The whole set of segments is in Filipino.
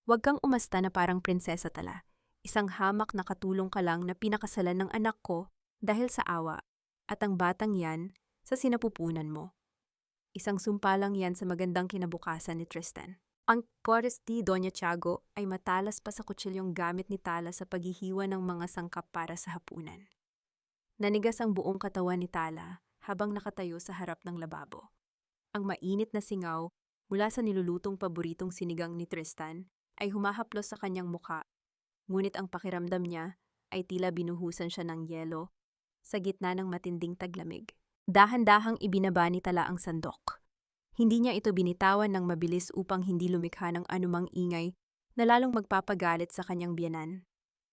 Huwag kang umasta na parang prinsesa tala. Isang hamak na katulong ka lang na pinakasalan ng anak ko dahil sa awa. At ang batang yan, sa sinapupunan mo. Isang sumpa lang yan sa magandang kinabukasan ni Tristan. Ang pores ni Doña Tiago ay matalas pa sa kutsilyong gamit ni Tala sa paghihiwa ng mga sangkap para sa hapunan. Nanigas ang buong katawan ni Tala habang nakatayo sa harap ng lababo. Ang mainit na singaw mula sa nilulutong paboritong sinigang ni Tristan ay humahaplos sa kanyang muka, ngunit ang pakiramdam niya ay tila binuhusan siya ng yelo sa gitna ng matinding taglamig. Dahan-dahang ibinaba ni Tala ang sandok. Hindi niya ito binitawan ng mabilis upang hindi lumikha ng anumang ingay na lalong magpapagalit sa kanyang biyanan.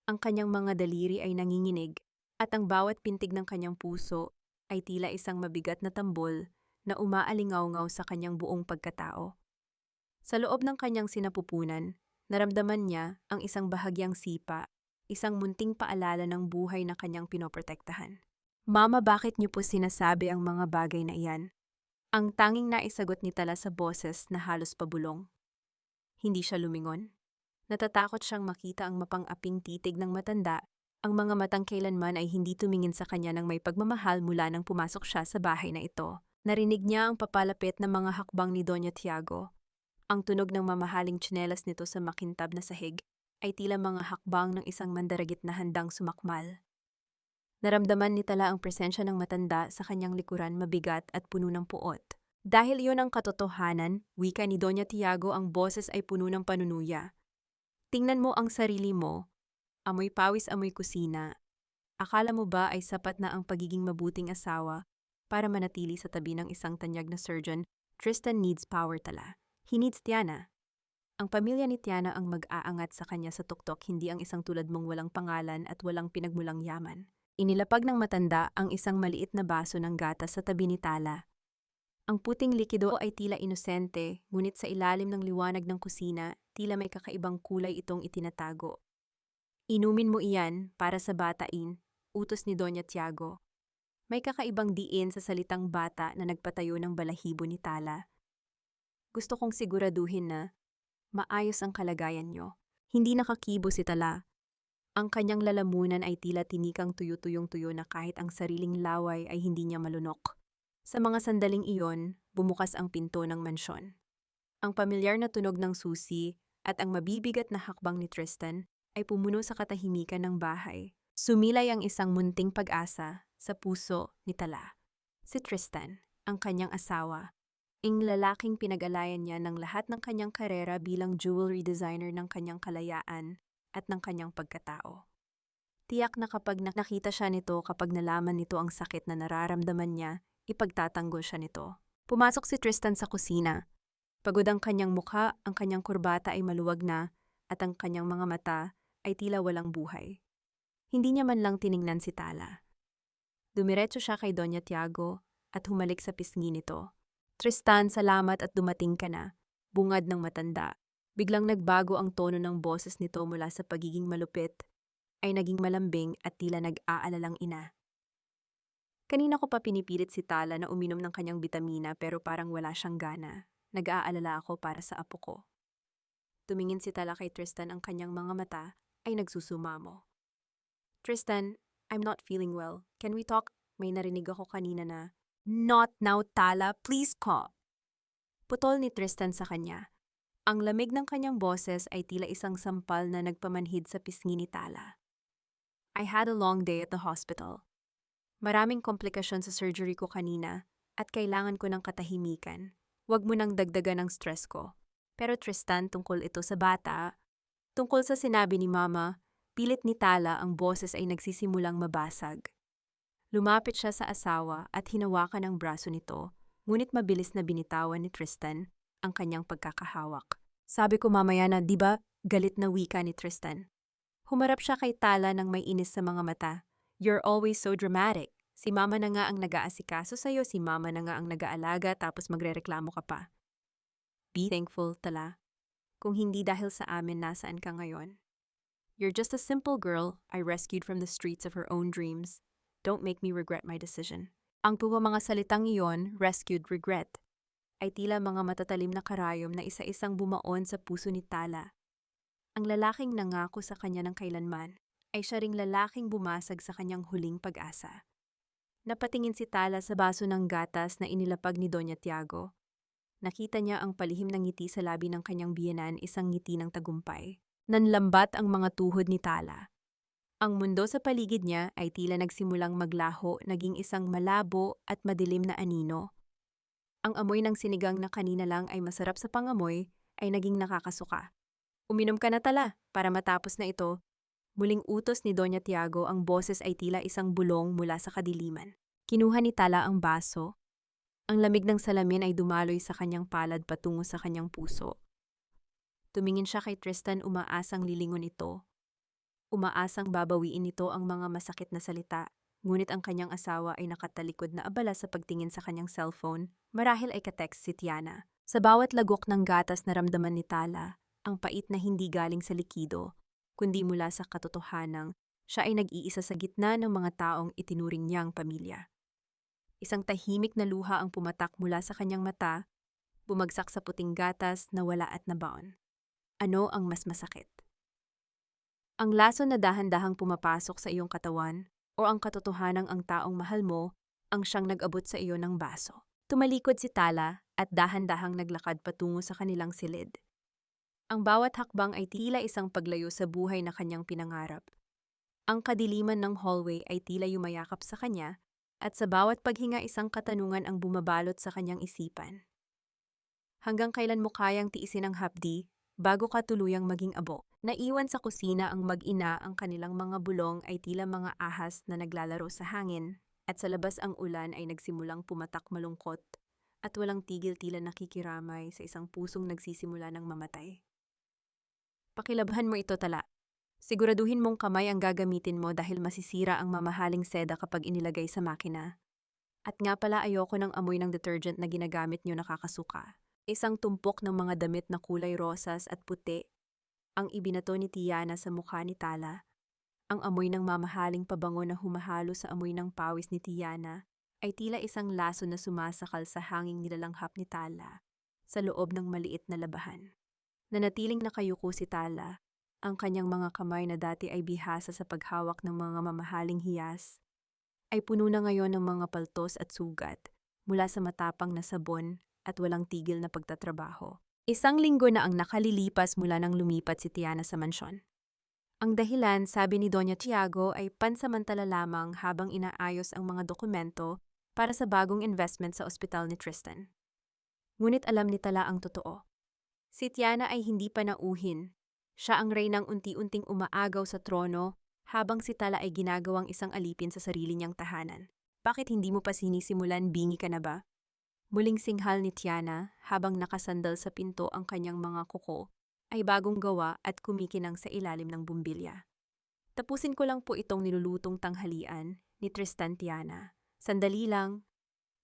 Ang kanyang mga daliri ay nanginginig at ang bawat pintig ng kanyang puso ay tila isang mabigat na tambol na umaalingaw-ngaw sa kanyang buong pagkatao. Sa loob ng kanyang sinapupunan, naramdaman niya ang isang bahagyang sipa, isang munting paalala ng buhay na kanyang pinoprotektahan. Mama, bakit niyo po sinasabi ang mga bagay na iyan? Ang tanging naisagot ni Tala sa boses na halos pabulong. Hindi siya lumingon. Natatakot siyang makita ang mapang-aping titig ng matanda. Ang mga matang kailanman ay hindi tumingin sa kanya ng may pagmamahal mula nang pumasok siya sa bahay na ito. Narinig niya ang papalapit na mga hakbang ni Doña Tiago. Ang tunog ng mamahaling tsinelas nito sa makintab na sahig ay tila mga hakbang ng isang mandaragit na handang sumakmal. Naramdaman ni Tala ang presensya ng matanda sa kanyang likuran, mabigat at puno ng puot. Dahil iyon ang katotohanan, wika ni Doña Tiago, ang boses ay puno ng panunuya. Tingnan mo ang sarili mo, amoy pawis, amoy kusina. Akala mo ba ay sapat na ang pagiging mabuting asawa para manatili sa tabi ng isang tanyag na surgeon? Tristan needs power, Tala. He needs Tiana. Ang pamilya ni Tiana ang mag-aangat sa kanya sa tuktok, hindi ang isang tulad mong walang pangalan at walang pinagmulang yaman. Inilapag ng matanda ang isang maliit na baso ng gatas sa tabi ni Tala. Ang puting likido ay tila inosente, ngunit sa ilalim ng liwanag ng kusina, tila may kakaibang kulay itong itinatago. Inumin mo iyan para sa batain, utos ni Doña Tiago. May kakaibang diin sa salitang bata na nagpatayo ng balahibo ni Tala. Gusto kong siguraduhin na maayos ang kalagayan niyo. Hindi nakakibo si Tala. Ang kanyang lalamunan ay tila tinikang tuyo-tuyong-tuyo na kahit ang sariling laway ay hindi niya malunok. Sa mga sandaling iyon, bumukas ang pinto ng mansyon. Ang pamilyar na tunog ng susi at ang mabibigat na hakbang ni Tristan ay pumuno sa katahimikan ng bahay. Sumilay ang isang munting pag-asa sa puso ni Tala. Si Tristan, ang kanyang asawa, ang lalaking pinag-alayan niya ng lahat ng kanyang karera bilang jewelry designer ng kanyang kalayaan at ng kanyang pagkatao. Tiyak na kapag nakita siya nito, kapag nalaman nito ang sakit na nararamdaman niya, ipagtatanggol siya nito. Pumasok si Tristan sa kusina. Pagod ang kanyang mukha, ang kanyang kurbata ay maluwag na, at ang kanyang mga mata ay tila walang buhay. Hindi niya man lang tiningnan si Tala. Dumiretso siya kay Doña Tiago at humalik sa pisngi nito. Tristan, salamat at dumating ka na. Bungad ng matanda. Biglang nagbago ang tono ng boses nito mula sa pagiging malupit ay naging malambing at tila nag-aalalang ina. Kanina ko pa pinipilit si Tala na uminom ng kanyang bitamina pero parang wala siyang gana. Nag-aalala ako para sa apo ko. Tumingin si Tala kay Tristan, ang kanyang mga mata ay nagsusumamo. Tristan, I'm not feeling well. Can we talk? May narinig ako kanina na, not now, Tala, please call. Putol ni Tristan sa kanya. Ang lamig ng kanyang boses ay tila isang sampal na nagpamanhid sa pisngi ni Tala. I had a long day at the hospital. Maraming komplikasyon sa surgery ko kanina at kailangan ko ng katahimikan. Huwag mo nang dagdagan ang stress ko. Pero Tristan, tungkol ito sa bata. Tungkol sa sinabi ni Mama, pilit ni Tala, ang boses ay nagsisimulang mabasag. Lumapit siya sa asawa at hinawakan ang braso nito, ngunit mabilis na binitawan ni Tristan ang kanyang pagkakahawak. Sabi ko mamaya na, di ba? Galit na wika ni Tristan. Humarap siya kay Tala nang may inis sa mga mata. You're always so dramatic. Si Mama na nga ang nag-aasikaso sa'yo, si Mama na nga ang nag-aalaga, tapos magrereklamo ka pa. Be thankful, Tala. Kung hindi dahil sa amin, nasaan ka ngayon? You're just a simple girl I rescued from the streets of her own dreams. Don't make me regret my decision. Ang mga salitang iyon, rescued regret, ay tila mga matatalim na karayom na isa-isang bumaon sa puso ni Tala. Ang lalaking nangako sa kanya ng kailanman ay siya ring lalaking bumasag sa kanyang huling pag-asa. Napatingin si Tala sa baso ng gatas na inilapag ni Doña Tiago. Nakita niya ang palihim ng ngiti sa labi ng kanyang biyenan, isang ngiti ng tagumpay. Nanlambat ang mga tuhod ni Tala. Ang mundo sa paligid niya ay tila nagsimulang maglaho, naging isang malabo at madilim na anino. Ang amoy ng sinigang na kanina lang ay masarap sa pangamoy ay naging nakakasuka. Uminom ka na, Tala, para matapos na ito. Muling utos ni Doña Tiago, ang boses ay tila isang bulong mula sa kadiliman. Kinuha ni Tala ang baso. Ang lamig ng salamin ay dumaloy sa kanyang palad patungo sa kanyang puso. Tumingin siya kay Tristan, umaasang lilingon ito. Umaasang babawiin nito ang mga masakit na salita, ngunit ang kanyang asawa ay nakatalikod na abala sa pagtingin sa kanyang cellphone, marahil ay ka-text si Tiana. Sa bawat lagok ng gatas naramdaman ni Tala, ang pait na hindi galing sa likido, kundi mula sa katotohanang siya ay nag-iisa sa gitna ng mga taong itinuring niyang pamilya. Isang tahimik na luha ang pumatak mula sa kanyang mata, bumagsak sa puting gatas na wala at nabaon. Ano ang mas masakit? Ang laso na dahan-dahang pumapasok sa iyong katawan o ang katotohanang ang taong mahal mo ang siyang nag-abot sa iyo ng baso? Tumalikod si Tala at dahan-dahang naglakad patungo sa kanilang silid. Ang bawat hakbang ay tila isang paglayo sa buhay na kanyang pinangarap. Ang kadiliman ng hallway ay tila yumayakap sa kanya at sa bawat paghinga isang katanungan ang bumabalot sa kanyang isipan. Hanggang kailan mo kayang tiisin ang hapdi bago ka tuluyang maging abo? Naiwan sa kusina ang mag-ina, ang kanilang mga bulong ay tila mga ahas na naglalaro sa hangin at sa labas ang ulan ay nagsimulang pumatak malungkot at walang tigil, tila nakikiramay sa isang pusong nagsisimula ng mamatay. Pakilabhan mo ito, Tala. Siguraduhin mong kamay ang gagamitin mo dahil masisira ang mamahaling seda kapag inilagay sa makina. At nga pala, ayoko ng amoy ng detergent na ginagamit niyo, nakakasuka. Isang tumpok ng mga damit na kulay rosas at puti ang ibinato ni Tiana sa mukha ni Tala. Ang amoy ng mamahaling pabango na humahalo sa amoy ng pawis ni Tiana ay tila isang laso na sumasakal sa hanging nilalanghap ni Tala sa loob ng maliit na labahan. Nanatiling nakayuko si Tala. Ang kanyang mga kamay na dati ay bihasa sa paghawak ng mga mamahaling hiyas ay puno na ngayon ng mga paltos at sugat mula sa matapang na sabon at walang tigil na pagtatrabaho. Isang linggo na ang nakalilipas mula nang lumipat si Tiana sa mansyon. Ang dahilan, sabi ni Doña Tiago, ay pansamantala lamang habang inaayos ang mga dokumento para sa bagong investment sa ospital ni Tristan. Ngunit alam ni Tala ang totoo. Si Tiana ay hindi pa nauhin. Siya ang reynang unti-unting umaagaw sa trono habang si Tala ay ginagawang isang alipin sa sarili niyang tahanan. Bakit hindi mo pa sinisimulan, bingi ka na ba? Muling singhal ni Tiana habang nakasandal sa pinto, ang kanyang mga kuko ay bagong gawa at kumikinang sa ilalim ng bumbilya. Tapusin ko lang po itong nilulutong tanghalian ni Tristan, Tiana. Sandali lang.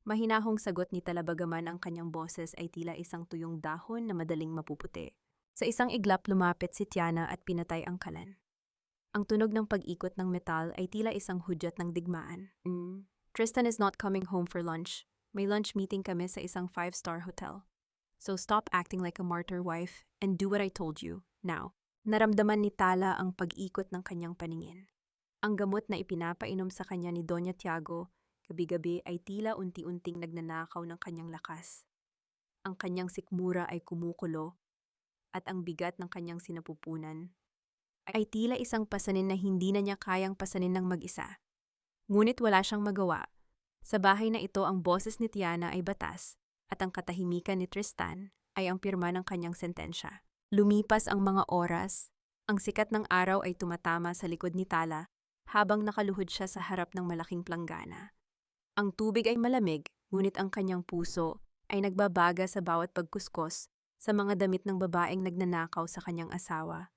Mahinahong sagot ni Tala, bagaman ang kanyang boses ay tila isang tuyong dahon na madaling mapuputi. Sa isang iglap lumapit si Tiana at pinatay ang kalan. Ang tunog ng pag-ikot ng metal ay tila isang hudyat ng digmaan. Tristan is not coming home for lunch. May lunch meeting kami sa isang 5-star hotel. So stop acting like a martyr wife and do what I told you, now. Naramdaman ni Tala ang pag-ikot ng kanyang paningin. Ang gamot na ipinapainom sa kanya ni Doña Tiago gabi-gabi ay tila unti-unting nagnanakaw ng kanyang lakas. Ang kanyang sikmura ay kumukulo at ang bigat ng kanyang sinapupunan ay tila isang pasanin na hindi na niya kayang pasanin ng mag-isa. Ngunit wala siyang magawa. Sa bahay na ito, ang boses ni Tiana ay batas at ang katahimikan ni Tristan ay ang pirma ng kanyang sentensya. Lumipas ang mga oras, ang sikat ng araw ay tumatama sa likod ni Tala habang nakaluhod siya sa harap ng malaking planggana. Ang tubig ay malamig, ngunit ang kanyang puso ay nagbabaga sa bawat pagkuskos sa mga damit ng babaeng nagnanakaw sa kanyang asawa.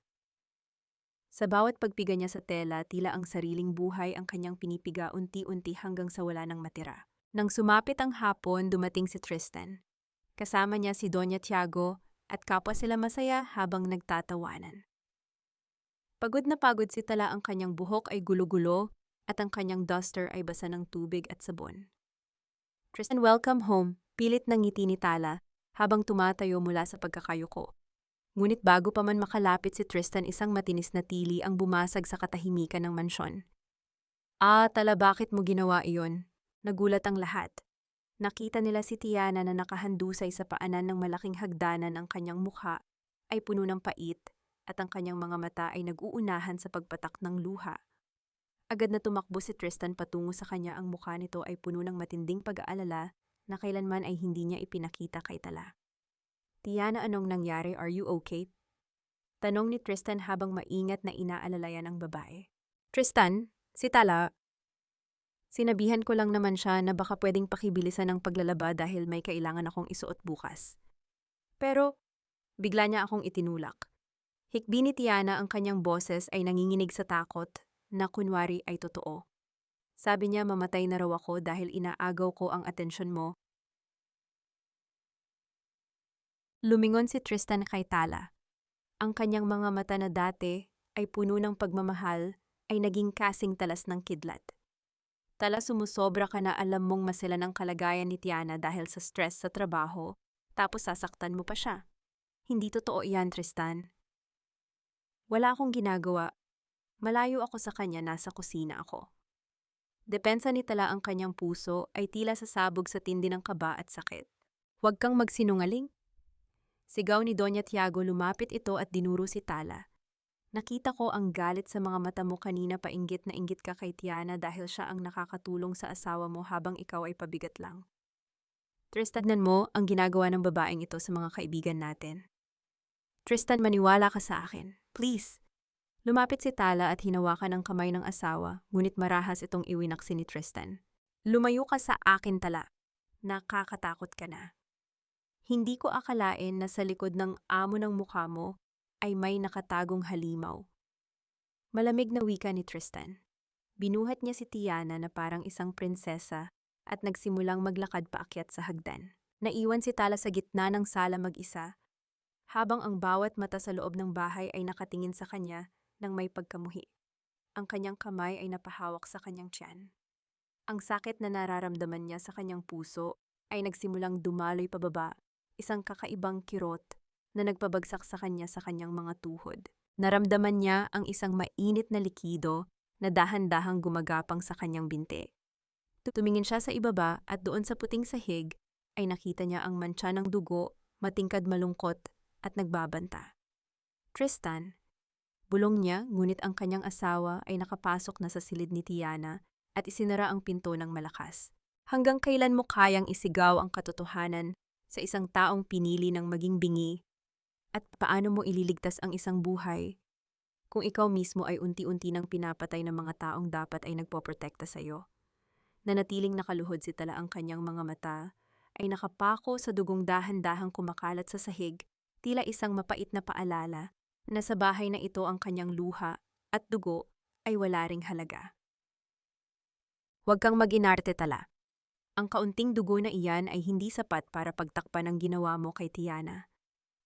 Sa bawat pagpiga niya sa tela, tila ang sariling buhay ang kanyang pinipiga unti-unti hanggang sa wala nang matira. Nang sumapit ang hapon, dumating si Tristan. Kasama niya si Doña Tiago at kapwa sila masaya habang nagtatawanan. Pagod na pagod si Tala, ang kanyang buhok ay gulo-gulo at ang kanyang duster ay basa ng tubig at sabon. Tristan, welcome home, pilit ng ngiti ni Tala habang tumatayo mula sa pagkakayuko. Ngunit bago pa man makalapit si Tristan, isang matinis na tili ang bumasag sa katahimikan ng mansyon. Tala, bakit mo ginawa iyon? Nagulat ang lahat. Nakita nila si Tiana na nakahandusay sa paanan ng malaking hagdanan. Ang kanyang mukha ay puno ng pait at ang kanyang mga mata ay nag-uunahan sa pagpatak ng luha. Agad na tumakbo si Tristan patungo sa kanya. Ang mukha nito ay puno ng matinding pag-aalala na kailanman ay hindi niya ipinakita kay Tala. Tiana, anong nangyari? Are you okay? Tanong ni Tristan habang maingat na inaalalayan ang babae. Tristan, si Tala. Sinabihan ko lang naman siya na baka pwedeng pakibilisan ang paglalaba dahil may kailangan akong isuot bukas. Pero, bigla niya akong itinulak. Hikbi ni Tiana, ang kanyang boses ay nanginginig sa takot na kunwari ay totoo. Sabi niya mamatay na raw ako dahil inaagaw ko ang atensyon mo. Lumingon si Tristan kay Tala. Ang kanyang mga mata na dati ay puno ng pagmamahal ay naging kasing talas ng kidlat. Tala, sumusobra ka na. Alam mong maselan ang kalagayan ni Tiana dahil sa stress sa trabaho, tapos sasaktan mo pa siya. Hindi totoo iyan, Tristan. Wala akong ginagawa. Malayo ako sa kanya, nasa kusina ako. Depensa ni Tala, ang kanyang puso ay tila sasabog sa tindi ng kaba at sakit. Huwag kang magsinungaling. Sigaw ni Doña Tiago. Lumapit ito at dinuro si Tala. Nakita ko ang galit sa mga mata mo kanina. Painggit na inggit ka kay Tiana dahil siya ang nakakatulong sa asawa mo habang ikaw ay pabigat lang. Tristan, tignan mo ang ginagawa ng babaeng ito sa mga kaibigan natin. Tristan, maniwala ka sa akin. Please. Lumapit si Tala at hinawakan ang kamay ng asawa, ngunit marahas itong iwinaksi ni Tristan. Lumayo ka sa akin, Tala. Nakakatakot ka na. Hindi ko akalain na sa likod ng amo ng mukha mo ay may nakatagong halimaw. Malamig na wika ni Tristan. Binuhat niya si Tiana na parang isang prinsesa at nagsimulang maglakad paakyat sa hagdan. Naiwan si Tala sa gitna ng sala mag-isa, habang ang bawat mata sa loob ng bahay ay nakatingin sa kanya nang may pagkamuhi. Ang kanyang kamay ay napahawak sa kanyang tiyan. Ang sakit na nararamdaman niya sa kanyang puso ay nagsimulang dumaloy pababa, isang kakaibang kirot na nagpabagsak sa kanya sa kanyang mga tuhod. Naramdaman niya ang isang mainit na likido na dahan-dahang gumagapang sa kanyang binti. Tumingin siya sa ibaba at doon sa puting sahig ay nakita niya ang mantsa ng dugo, matingkad, malungkot at nagbabanta. Tristan, bulong niya, ngunit ang kanyang asawa ay nakapasok na sa silid ni Tiana at isinara ang pinto ng malakas. Hanggang kailan mo kayang isigaw ang katotohanan sa isang taong pinili ng maging bingi? At paano mo ililigtas ang isang buhay kung ikaw mismo ay unti-unti nang pinapatay ng mga taong dapat ay nagpoprotekta sa iyo? Nanatiling nakaluhod si Tala, ang kanyang mga mata ay nakapako sa dugong dahan-dahang kumakalat sa sahig, tila isang mapait na paalala na sa bahay na ito ang kanyang luha at dugo ay wala ring halaga. Huwag kang mag-inarte, Tala. Ang kaunting dugo na iyan ay hindi sapat para pagtakpan ang ginawa mo kay Tiana.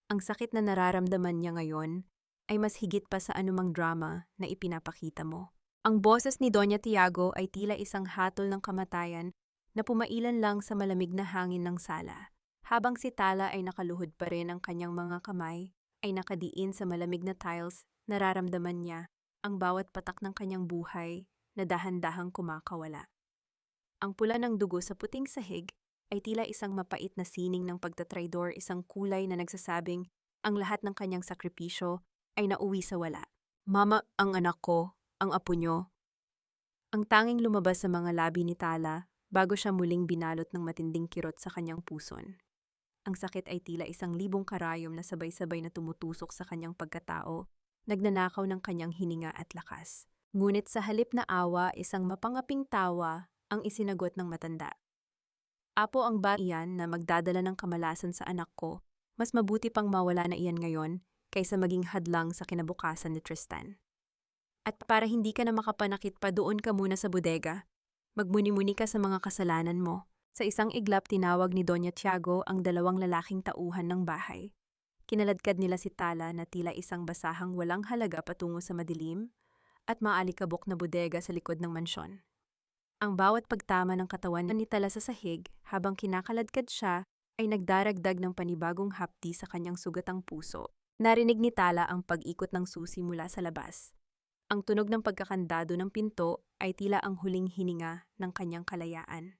Ang sakit na nararamdaman niya ngayon ay mas higit pa sa anumang drama na ipinapakita mo. Ang boses ni Doña Tiago ay tila isang hatol ng kamatayan na pumailan lang sa malamig na hangin ng sala. Habang si Tala ay nakaluhod pa rin, ang kanyang mga kamay ay nakadiin sa malamig na tiles, nararamdaman niya ang bawat patak ng kanyang buhay na dahan-dahang kumakawala. Ang pula ng dugo sa puting sahig ay tila isang mapait na sining ng pagtatraidor, isang kulay na nagsasabing ang lahat ng kanyang sakripisyo ay nauwi sa wala. Mama, ang anak ko, ang apo nyo. Ang tanging lumabas sa mga labi ni Tala bago siya muling binalot ng matinding kirot sa kanyang puson. Ang sakit ay tila isang libong karayom na sabay-sabay na tumutusok sa kanyang pagkatao, nagnanakaw ng kanyang hininga at lakas. Ngunit sa halip na awa, isang mapangaping tawa ang isinagot ng matanda. Apo, ang bata iyan na magdadala ng kamalasan sa anak ko, mas mabuti pang mawala na iyan ngayon kaysa maging hadlang sa kinabukasan ni Tristan. At para hindi ka na makapanakit pa, doon ka muna sa bodega. Magmuni-muni ka sa mga kasalanan mo. Sa isang iglap, tinawag ni Doña Tiago ang dalawang lalaking tauhan ng bahay. Kinaladkad nila si Tala na tila isang basahang walang halaga patungo sa madilim at maalikabok na bodega sa likod ng mansyon. Ang bawat pagtama ng katawan ni Tala sa sahig habang kinakaladkad siya ay nagdaragdag ng panibagong hapdi sa kanyang sugatang puso. Narinig ni Tala ang pag-ikot ng susi mula sa labas. Ang tunog ng pagkakandado ng pinto ay tila ang huling hininga ng kanyang kalayaan.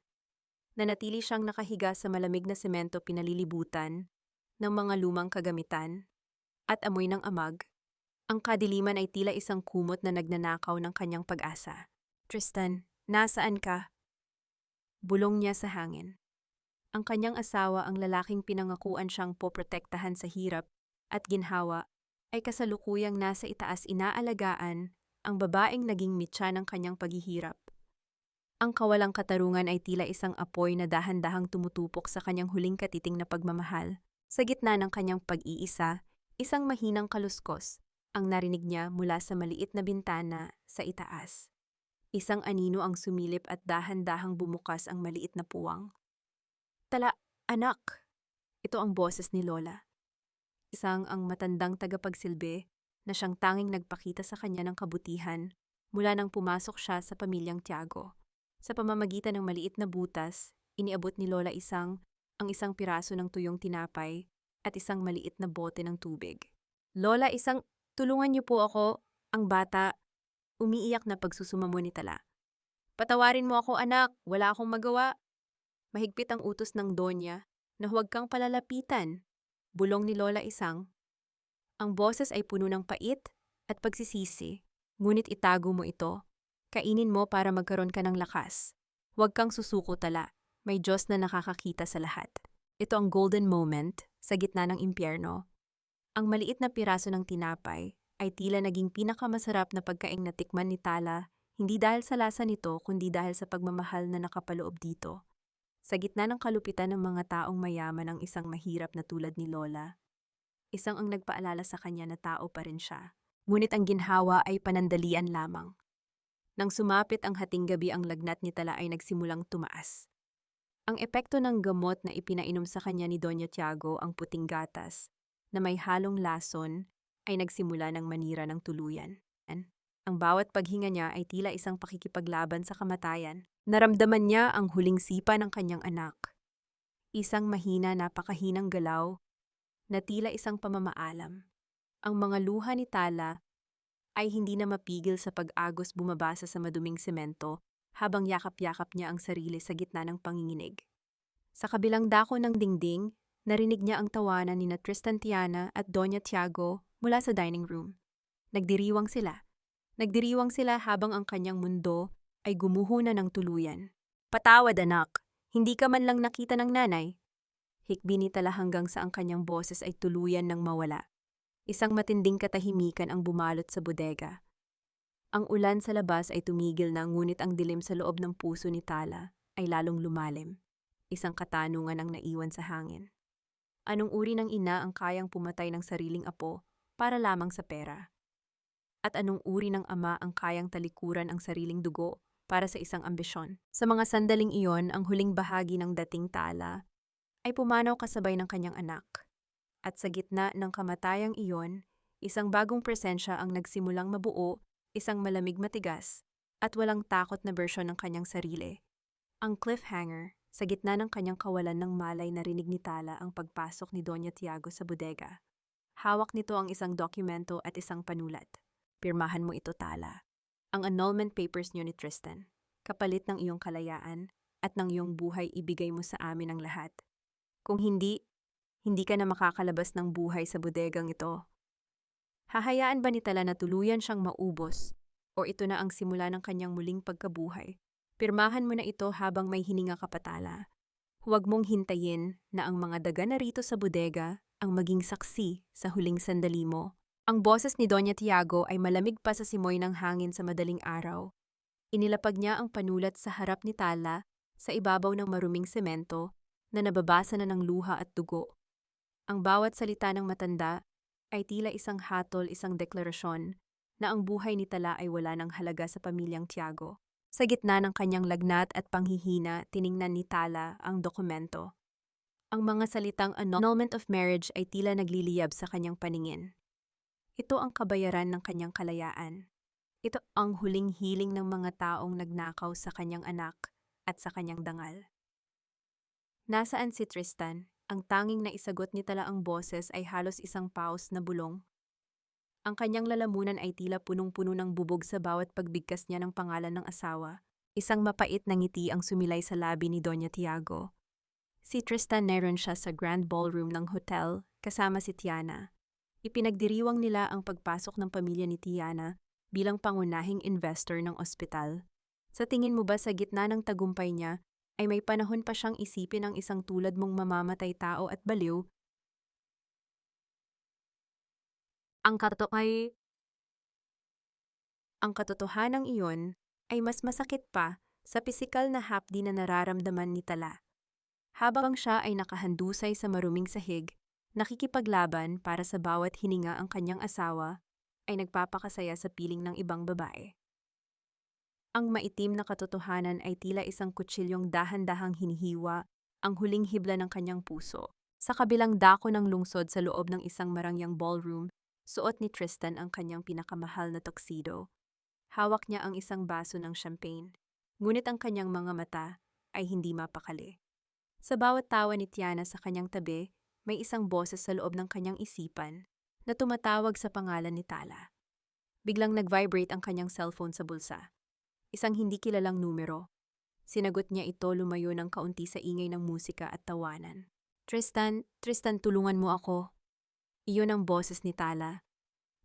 Nanatili siyang nakahiga sa malamig na semento pinalilibutan ng mga lumang kagamitan at amoy ng amag. Ang kadiliman ay tila isang kumot na nagnanakaw ng kanyang pag-asa. Tristan, nasaan ka? Bulong niya sa hangin. Ang kanyang asawa, ang lalaking pinangakuan siyang poprotektahan sa hirap at ginhawa, ay kasalukuyang nasa itaas inaalagaan ang babaeng naging mitya ng kanyang paghihirap. Ang kawalang katarungan ay tila isang apoy na dahan-dahang tumutupok sa kanyang huling katiting na pagmamahal. Sa gitna ng kanyang pag-iisa, isang mahinang kaluskos ang narinig niya mula sa maliit na bintana sa itaas. Isang anino ang sumilip at dahan-dahang bumukas ang maliit na puwang. Tala, anak! Ito ang boses ni Lola. Isang ang matandang tagapagsilbi na siyang tanging nagpakita sa kanya ng kabutihan mula nang pumasok siya sa pamilyang Tiago. Sa pamamagitan ng maliit na butas, iniabot ni Lola ang isang piraso ng tuyong tinapay at isang maliit na bote ng tubig. Lola, tulungan niyo po ako, ang bata. Umiiyak na pagsusumamo ni Tala. Patawarin mo ako, anak, wala akong magawa. Mahigpit ang utos ng Donya na huwag kang palalapitan. Bulong ni Lola Ang boses ay puno ng pait at pagsisisi, ngunit itago mo ito. Kainin mo para magkaroon ka ng lakas. Huwag kang susuko, Tala. May Diyos na nakakakita sa lahat. Ito ang golden moment sa gitna ng impyerno. Ang maliit na piraso ng tinapay ay tila naging pinakamasarap na pagkaing natikman ni Tala, hindi dahil sa lasa nito kundi dahil sa pagmamahal na nakapaloob dito. Sa gitna ng kalupitan ng mga taong mayaman ang isang mahirap na tulad ni Lola, isang ang nagpaalala sa kanya na tao pa rin siya. Ngunit ang ginhawa ay panandalian lamang. Nang sumapit ang hating gabi, ang lagnat ni Tala ay nagsimulang tumaas. Ang epekto ng gamot na ipinainom sa kanya ni Doña Tiago, ang puting gatas, na may halong lason, ay nagsimula ng manira ng tuluyan. Ang bawat paghinga niya ay tila isang pakikipaglaban sa kamatayan. Naramdaman niya ang huling sipa ng kanyang anak. Isang mahina, napakahinang galaw na tila isang pamamaalam. Ang mga luha ni Tala ay hindi na mapigil sa pag-agos bumabasa sa maduming semento habang yakap-yakap niya ang sarili sa gitna ng panginginig. Sa kabilang dako ng dingding, narinig niya ang tawanan ni Tristan Tiana at Doña Tiago mula sa dining room. Nagdiriwang sila. Nagdiriwang sila habang ang kanyang mundo ay gumuho na ng tuluyan. Patawad, anak. Hindi ka man lang nakita ng nanay. Hikbi ni Tala hanggang sa ang kanyang boses ay tuluyan ng mawala. Isang matinding katahimikan ang bumalot sa bodega. Ang ulan sa labas ay tumigil na, ngunit ang dilim sa loob ng puso ni Tala ay lalong lumalim. Isang katanungan ang naiwan sa hangin. Anong uri ng ina ang kayang pumatay ng sariling apo para lamang sa pera? At anong uri ng ama ang kayang talikuran ang sariling dugo para sa isang ambisyon? Sa mga sandaling iyon, ang huling bahagi ng dating Tala ay pumanaw kasabay ng kanyang anak. At sa gitna ng kamatayang iyon, isang bagong presensya ang nagsimulang mabuo, isang malamig, matigas, at walang takot na bersyon ng kanyang sarili. Ang cliffhanger, sa gitna ng kanyang kawalan ng malay, narinig ni Tala ang pagpasok ni Doña Tiago sa bodega. Hawak nito ang isang dokumento at isang panulat. Pirmahan mo ito, Tala. Ang annulment papers niyo ni Tristan. Kapalit ng iyong kalayaan at ng iyong buhay, ibigay mo sa amin ang lahat. Kung hindi ka na makakalabas ng buhay sa bodegang ito. Hahayaan ba ni Tala na tuluyan siyang maubos o ito na ang simula ng kanyang muling pagkabuhay? Pirmahan mo na ito habang may hininga ka pa, Tala. Huwag mong hintayin na ang mga daga na rito sa bodega ang maging saksi sa huling sandali mo. Ang boses ni Doña Tiago ay malamig pa sa simoy ng hangin sa madaling araw. Inilapag niya ang panulat sa harap ni Tala sa ibabaw ng maruming semento na nababasa na ng luha at dugo. Ang bawat salita ng matanda ay tila isang hatol, isang deklarasyon na ang buhay ni Tala ay wala ng halaga sa pamilyang Tiago. Sa gitna ng kanyang lagnat at panghihina, tiningnan ni Tala ang dokumento. Ang mga salitang annulment of marriage ay tila nagliliyab sa kanyang paningin. Ito ang kabayaran ng kanyang kalayaan. Ito ang huling hiling ng mga taong nagnakaw sa kanyang anak at sa kanyang dangal. Nasaan si Tristan? Ang tanging naisagot ni Tala ang boses ay halos isang paus na bulong. Ang kanyang lalamunan ay tila punong-puno ng bubog sa bawat pagbigkas niya ng pangalan ng asawa. Isang mapait na ngiti ang sumilay sa labi ni Doña Tiago. Si Tristan naroon siya sa grand ballroom ng hotel kasama si Tiana. Ipinagdiriwang nila ang pagpasok ng pamilya ni Tiana bilang pangunahing investor ng ospital. Sa tingin mo ba sa gitna ng tagumpay niya ay may panahon pa siyang isipin ang isang tulad mong mamamatay tao at baliw? Ang katok ay Ang katotohanang iyon ay mas masakit pa sa pisikal na hapdi na nararamdaman ni Tala. Habang siya ay nakahandusay sa maruming sahig, nakikipaglaban para sa bawat hininga ang kanyang asawa, ay nagpapakasaya sa piling ng ibang babae. Ang maitim na katotohanan ay tila isang kutsilyong dahan-dahang hinihiwa ang huling hibla ng kanyang puso. Sa kabilang dako ng lungsod sa loob ng isang marangyang ballroom, suot ni Tristan ang kanyang pinakamahal na tuxedo. Hawak niya ang isang baso ng champagne, ngunit ang kanyang mga mata ay hindi mapakali. Sa bawat tawa ni Tiana sa kanyang tabi, may isang boses sa loob ng kanyang isipan na tumatawag sa pangalan ni Tala. Biglang nag-vibrate ang kanyang cellphone sa bulsa. Isang hindi kilalang numero. Sinagot niya ito lumayo ng kaunti sa ingay ng musika at tawanan. Tristan, tulungan mo ako. Iyon ang boses ni Tala.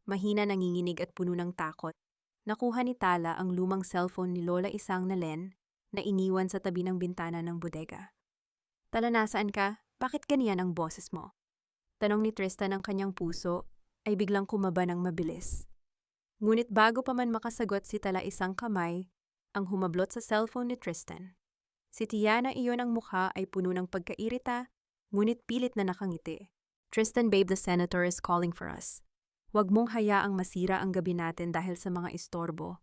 Mahina, nanginginig at puno ng takot. Nakuha ni Tala ang lumang cellphone ni Lola Isang na Len na iniwan sa tabi ng bintana ng bodega. Tala, nasaan ka? Bakit ganyan ang boses mo? Tanong ni Tristan. Ang kanyang puso ay biglang kumaba ng mabilis. Ngunit bago pa man makasagot si Tala, isang kamay ang humablot sa cellphone ni Tristan. Si Tiana, iyon ang mukha ay puno ng pagkairita, ngunit pilit na nakangiti. Tristan, babe, the senator is calling for us. Huwag mong hayaang masira ang gabi natin dahil sa mga istorbo.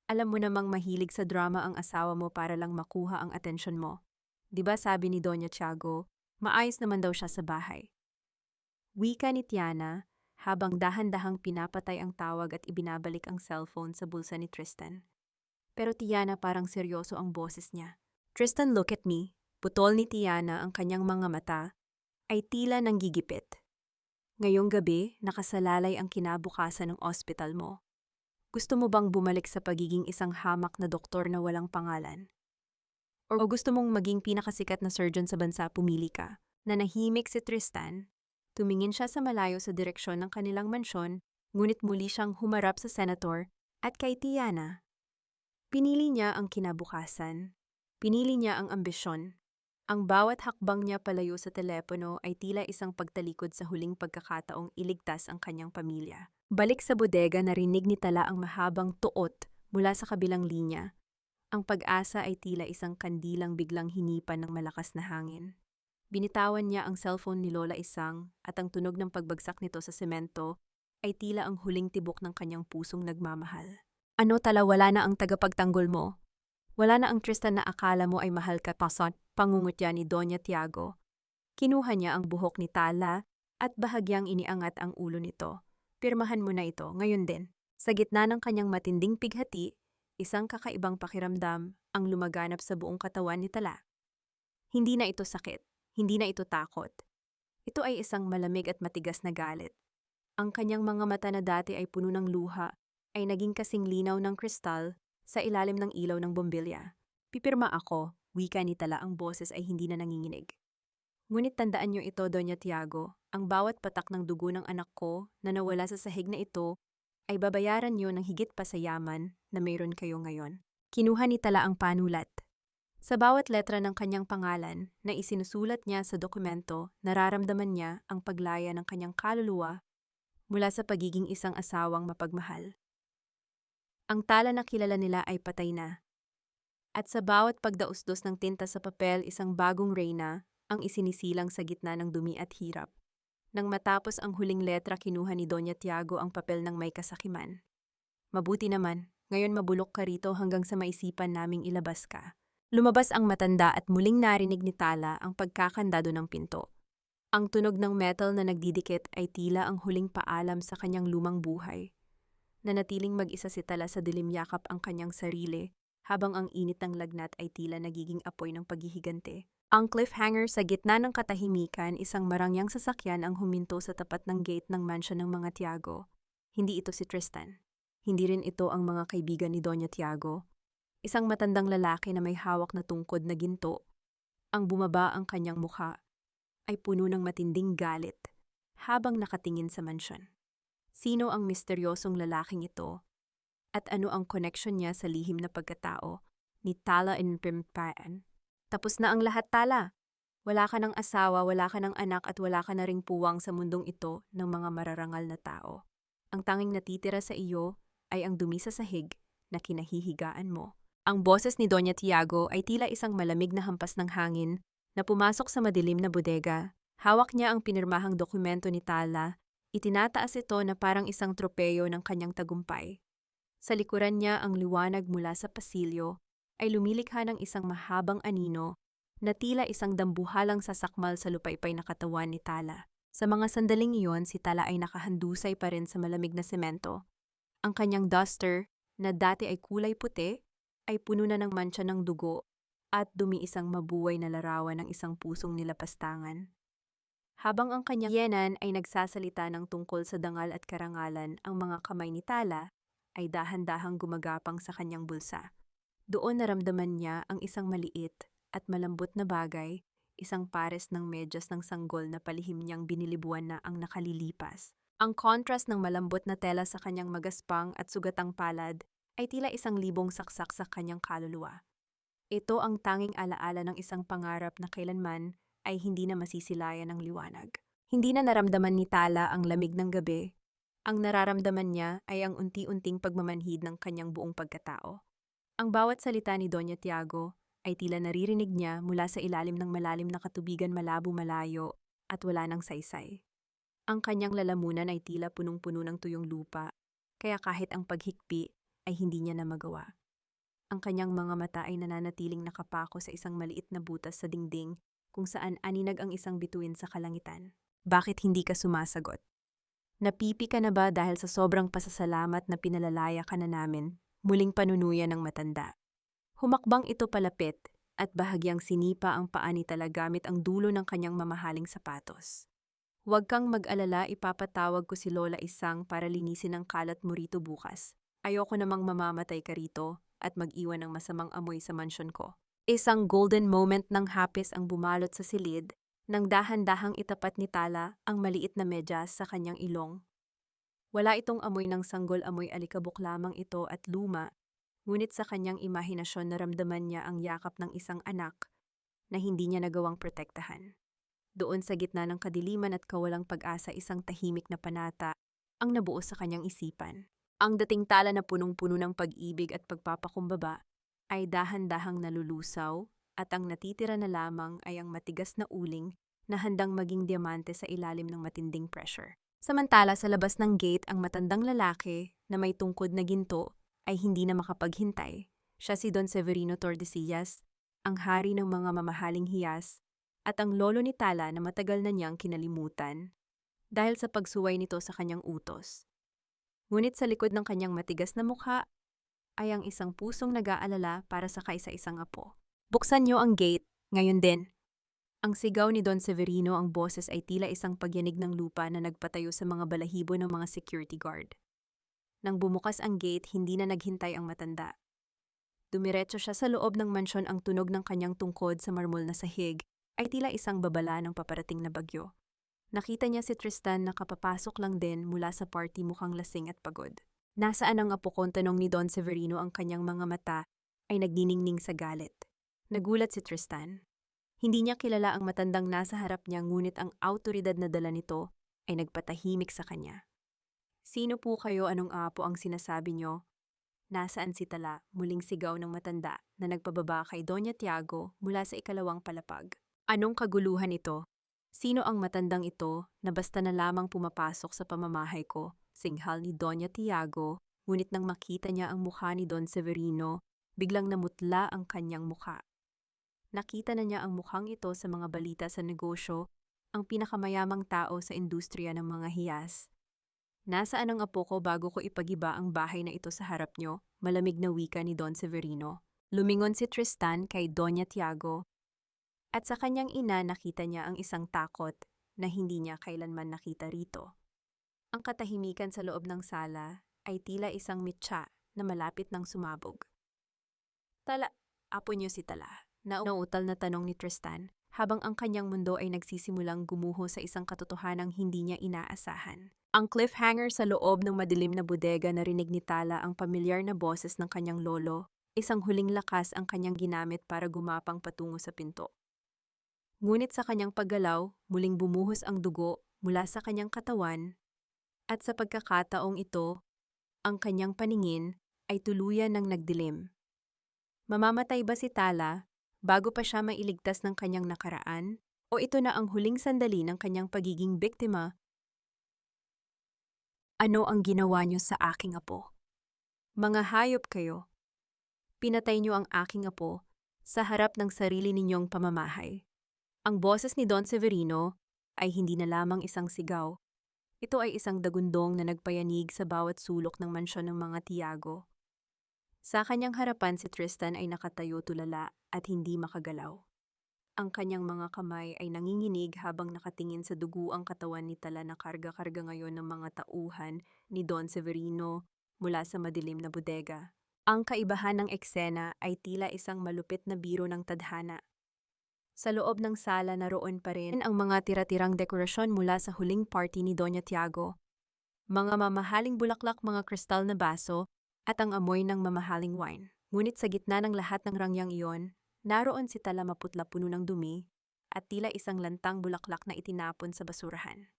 Alam mo namang mahilig sa drama ang asawa mo para lang makuha ang atensyon mo. Diba sabi ni Doña Tiago, maayos naman daw siya sa bahay. Wika ni Tiana habang dahan-dahang pinapatay ang tawag at ibinabalik ang cellphone sa bulsa ni Tristan. Pero Tiana, parang seryoso ang boses niya. Tristan, look at me. Putol ni Tiana, ang kanyang mga mata ay tila nanggigipit. Ngayong gabi, nakasalalay ang kinabukasan ng ospital mo. Gusto mo bang bumalik sa pagiging isang hamak na doktor na walang pangalan? O gusto mong maging pinakasikat na surgeon sa bansa? Pumili ka. Nanahimik si Tristan. Tumingin siya sa malayo sa direksyon ng kanilang mansyon, ngunit muli siyang humarap sa senator at kay Tiana. Pinili niya ang kinabukasan. Pinili niya ang ambisyon. Ang bawat hakbang niya palayo sa telepono ay tila isang pagtalikod sa huling pagkakataong iligtas ang kanyang pamilya. Balik sa bodega, narinig ni Tala ang mahabang tuot mula sa kabilang linya. Ang pag-asa ay tila isang kandilang biglang hinipan ng malakas na hangin. Binitawan niya ang cellphone ni Lola Isang at ang tunog ng pagbagsak nito sa semento ay tila ang huling tibok ng kanyang pusong nagmamahal. Ano, Tala, wala na ang tagapagtanggol mo? Wala na ang Tristan na akala mo ay mahal ka, pasot, pangungutya ni Doña Tiago. Kinuha niya ang buhok ni Tala at bahagyang iniangat ang ulo nito. Pirmahan mo na ito, ngayon din. Sa gitna ng kanyang matinding pighati, isang kakaibang pakiramdam ang lumaganap sa buong katawan ni Tala. Hindi na ito sakit, hindi na ito takot. Ito ay isang malamig at matigas na galit. Ang kanyang mga mata na dati ay puno ng luha ay naging kasing linaw ng kristal sa ilalim ng ilaw ng bombilya. Pipirma ako, wika ni Tala, ang boses ay hindi na nanginginig. Ngunit tandaan niyo ito, Doña Tiago, ang bawat patak ng dugo ng anak ko na nawala sa sahig na ito ay babayaran niyo ng higit pa sa yaman na mayroon kayo ngayon. Kinuha ni Tala ang panulat. Sa bawat letra ng kanyang pangalan na isinusulat niya sa dokumento, nararamdaman niya ang paglaya ng kanyang kaluluwa mula sa pagiging isang asawang mapagmahal. Ang Tala na kilala nila ay patay na. At sa bawat pagdausdos ng tinta sa papel, isang bagong reyna ang isinisilang sa gitna ng dumi at hirap. Nang matapos ang huling letra, kinuha ni Doña Tiago ang papel ng may kasakiman. Mabuti naman, ngayon mabulok ka rito hanggang sa maisipan naming ilabas ka. Lumabas ang matanda at muling narinig ni Tala ang pagkakandado ng pinto. Ang tunog ng metal na nagdidikit ay tila ang huling paalam sa kanyang lumang buhay. Nanatiling mag-isa si Tala sa dilim, yakap ang kanyang sarili, habang ang init ng lagnat ay tila nagiging apoy ng paghihigante. Ang cliffhanger sa gitna ng katahimikan, isang marangyang sasakyan ang huminto sa tapat ng gate ng mansyon ng mga Tiago. Hindi ito si Tristan. Hindi rin ito ang mga kaibigan ni Doña Tiago. Isang matandang lalaki na may hawak na tungkod na ginto. Ang bumaba ang kanyang mukha ay puno ng matinding galit habang nakatingin sa mansyon. Sino ang misteryosong lalaking ito at ano ang connection niya sa lihim na pagkatao ni Tala Inprimpaan? Tapos na ang lahat, Tala. Wala ka ng asawa, wala ka ng anak at wala ka na ring puwang sa mundong ito ng mga mararangal na tao. Ang tanging natitira sa iyo ay ang dumi sa sahig na kinahihigaan mo. Ang boses ni Doña Tiago ay tila isang malamig na hampas ng hangin na pumasok sa madilim na bodega. Hawak niya ang pinirmahang dokumento ni Tala. Itinataas ito na parang isang tropeyo ng kanyang tagumpay. Sa likuran niya ang liwanag mula sa pasilyo ay lumilikha ng isang mahabang anino na tila isang dambuhalang sasakmal sa lupaypay na katawan ni Tala. Sa mga sandaling iyon, si Tala ay nakahandusay pa rin sa malamig na semento. Ang kanyang duster, na dati ay kulay puti, ay puno na ng mantsa ng dugo at dumi isang mabuhay na larawan ng isang pusong nilapastangan. Habang ang kanyang yenan ay nagsasalita ng tungkol sa dangal at karangalan, ang mga kamay ni Tala ay dahan-dahang gumagapang sa kanyang bulsa. Doon naramdaman niya ang isang maliit at malambot na bagay, isang pares ng medyas ng sanggol na palihim niyang binilibuan na ang nakalilipas. Ang contrast ng malambot na tela sa kanyang magaspang at sugatang palad ay tila isang libong saksak sa kanyang kaluluwa. Ito ang tanging alaala ng isang pangarap na kailanman ay hindi na masisilayan ng liwanag. Hindi na naramdaman ni Tala ang lamig ng gabi. Ang nararamdaman niya ay ang unti-unting pagmamanhid ng kanyang buong pagkatao. Ang bawat salita ni Doña Tiago ay tila naririnig niya mula sa ilalim ng malalim na katubigan malabo-malayo at wala ng saysay. Ang kanyang lalamunan ay tila punong-puno ng tuyong lupa, kaya kahit ang paghikpi ay hindi niya na magawa. Ang kanyang mga mata ay nananatiling nakapako sa isang maliit na butas sa dingding kung saan aninag ang isang bituin sa kalangitan. Bakit hindi ka sumasagot? Napipi ka na ba dahil sa sobrang pasasalamat na pinalalaya ka na namin? Muling panunuya ng matanda. Humakbang ito palapit at bahagyang sinipa ang paa ni Tala gamit ang dulo ng kanyang mamahaling sapatos. Huwag kang mag-alala, ipapatawag ko si Lola Isang para linisin ang kalat mo rito bukas. Ayoko namang mamamatay ka rito at mag-iwan ng masamang amoy sa mansyon ko. Isang golden moment ng hapis ang bumalot sa silid nang dahan-dahang itapat ni Tala ang maliit na medyas sa kanyang ilong. Wala itong amoy ng sanggol, amoy alikabok lamang ito at luma, ngunit sa kanyang imahinasyon naramdaman niya ang yakap ng isang anak na hindi niya nagawang protektahan. Doon sa gitna ng kadiliman at kawalang pag-asa, isang tahimik na panata ang nabuo sa kanyang isipan. Ang dating Tala na punong-puno ng pag-ibig at pagpapakumbaba ay dahan-dahang nalulusaw at ang natitira na lamang ay ang matigas na uling na handang maging diamante sa ilalim ng matinding pressure. Samantala sa labas ng gate, ang matandang lalaki na may tungkod na ginto ay hindi na makapaghintay. Siya si Don Severino Tordesillas, ang hari ng mga mamahaling hiyas, at ang lolo ni Tala na matagal na niyang kinalimutan dahil sa pagsuway nito sa kanyang utos. Ngunit sa likod ng kanyang matigas na mukha ay ang isang pusong nag-aalala para sa kaisa-isang apo. Buksan niyo ang gate, ngayon din. Ang sigaw ni Don Severino, ang boses ay tila isang pagyanig ng lupa na nagpatayo sa mga balahibo ng mga security guard. Nang bumukas ang gate, hindi na naghintay ang matanda. Dumiretso siya sa loob ng mansyon, ang tunog ng kanyang tungkod sa marmol na sahig ay tila isang babala ng paparating na bagyo. Nakita niya si Tristan na kapapasok lang din mula sa party, mukhang lasing at pagod. Nasaan ang apo ko? Tanong ni Don Severino, ang kanyang mga mata ay nagdiningning sa galit. Nagulat si Tristan. Hindi niya kilala ang matandang nasa harap niya, ngunit ang awtoridad na dala nito ay nagpatahimik sa kanya. Sino po kayo? Anong apo ang sinasabi niyo? Nasaan si Tala? Muling sigaw ng matanda na nagpababa kay Doña Tiago mula sa ikalawang palapag. Anong kaguluhan ito? Sino ang matandang ito na basta na lamang pumapasok sa pamamahay ko? Singhal ni Doña Tiago, ngunit nang makita niya ang mukha ni Don Severino, biglang namutla ang kanyang mukha. Nakita na niya ang mukhang ito sa mga balita sa negosyo, ang pinakamayamang tao sa industriya ng mga hiyas. Nasaan ang apo ko bago ko ipagiba ang bahay na ito sa harap niyo? Malamig na wika ni Don Severino. Lumingon si Tristan kay Doña Tiago. At sa kanyang ina nakita niya ang isang takot na hindi niya kailanman nakita rito. Ang katahimikan sa loob ng sala ay tila isang mitsa na malapit ng sumabog. Tala, apo niyo si Tala. Nauutal na tanong ni Tristan habang ang kanyang mundo ay nagsisimulang gumuho sa isang katotohanang hindi niya inaasahan. Ang cliffhanger sa loob ng madilim na bodega narinig ni Tala ang pamilyar na boses ng kanyang lolo. Isang huling lakas ang kanyang ginamit para gumapang patungo sa pinto. Ngunit sa kanyang paggalaw, muling bumuhos ang dugo mula sa kanyang katawan at sa pagkakataong ito, ang kanyang paningin ay tuluyan ng nagdilim. Mamamatay ba si Tala bago pa siya mailigtas ng kanyang nakaraan? O ito na ang huling sandali ng kanyang pagiging biktima? Ano ang ginawa niyo sa aking apo? Mga hayop kayo. Pinatay niyo ang aking apo sa harap ng sarili ninyong pamamahay. Ang boses ni Don Severino ay hindi na lamang isang sigaw. Ito ay isang dagundong na nagpayanig sa bawat sulok ng mansyon ng mga Tiago. Sa kanyang harapan si Tristan ay nakatayo tulala at hindi makagalaw. Ang kanyang mga kamay ay nanginginig habang nakatingin sa dugo ang katawan ni Tala na karga-karga ngayon ng mga tauhan ni Don Severino mula sa madilim na bodega. Ang kaibahan ng eksena ay tila isang malupit na biro ng tadhana. Sa loob ng sala naroon pa rin ang mga tira-tirang dekorasyon mula sa huling party ni Doña Tiago. Mga mamahaling bulaklak, mga kristal na baso, at ang amoy ng mamahaling wine. Ngunit sa gitna ng lahat ng rangyang iyon, naroon si Tala maputla puno ng dumi at tila isang lantang bulaklak na itinapon sa basurahan.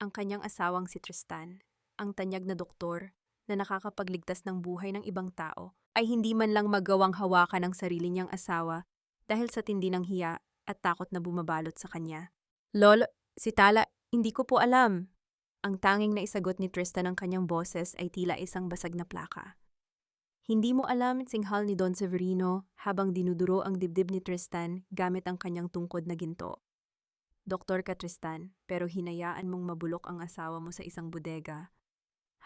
Ang kanyang asawang si Tristan, ang tanyag na doktor na nakakapagligtas ng buhay ng ibang tao, ay hindi man lang magawang hawakan ang sarili niyang asawa dahil sa tindi ng hiya at takot na bumabalot sa kanya. Lolo, si Tala, hindi ko po alam. Ang tanging na isagot ni Tristan ang kanyang boses ay tila isang basag na plaka. Hindi mo alam, singhal ni Don Severino habang dinuduro ang dibdib ni Tristan gamit ang kanyang tungkod na ginto. Doktor ka Tristan, pero hinayaan mong mabulok ang asawa mo sa isang bodega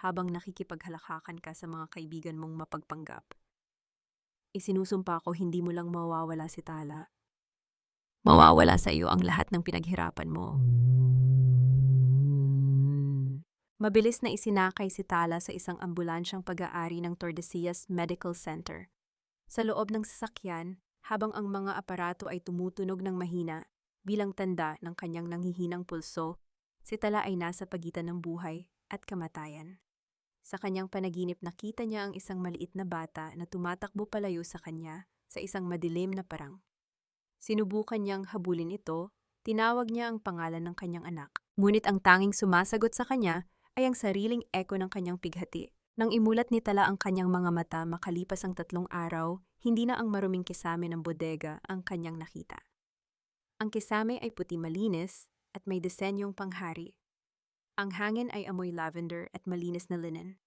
habang nakikipaghalakakan ka sa mga kaibigan mong mapagpanggap. Isinusumpa ko hindi mo lang mawawala si Tala. Mawawala sa iyo ang lahat ng pinaghirapan mo. Mabilis na isinakay si Tala sa isang ambulansyang pag-aari ng Tordesillas Medical Center. Sa loob ng sasakyan, habang ang mga aparato ay tumutunog ng mahina bilang tanda ng kanyang nanghihinang pulso, si Tala ay nasa pagitan ng buhay at kamatayan. Sa kanyang panaginip nakita niya ang isang maliit na bata na tumatakbo palayo sa kanya sa isang madilim na parang. Sinubukan niyang habulin ito, tinawag niya ang pangalan ng kanyang anak. Ngunit ang tanging sumasagot sa kanya ay ang sariling eko ng kanyang pighati. Nang imulat ni Tala ang kanyang mga mata makalipas ang 3 araw, hindi na ang maruming kisame ng bodega ang kanyang nakita. Ang kisame ay puti malinis at may disenyong panghari. Ang hangin ay amoy lavender at malinis na linen.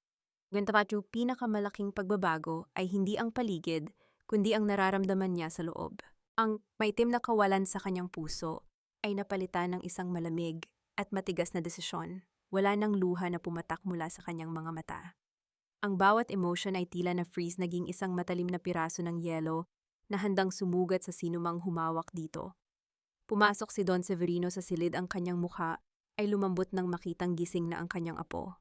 Ngunit pinakamalaking pagbabago ay hindi ang paligid, kundi ang nararamdaman niya sa loob. Ang maitim na kawalan sa kanyang puso ay napalitan ng isang malamig at matigas na desisyon. Wala nang luha na pumatak mula sa kanyang mga mata. Ang bawat emotion ay tila na freeze naging isang matalim na piraso ng yelo na handang sumugat sa sinumang humawak dito. Pumasok si Don Severino sa silid ang kanyang mukha ay lumambot nang makitang gising na ang kanyang apo.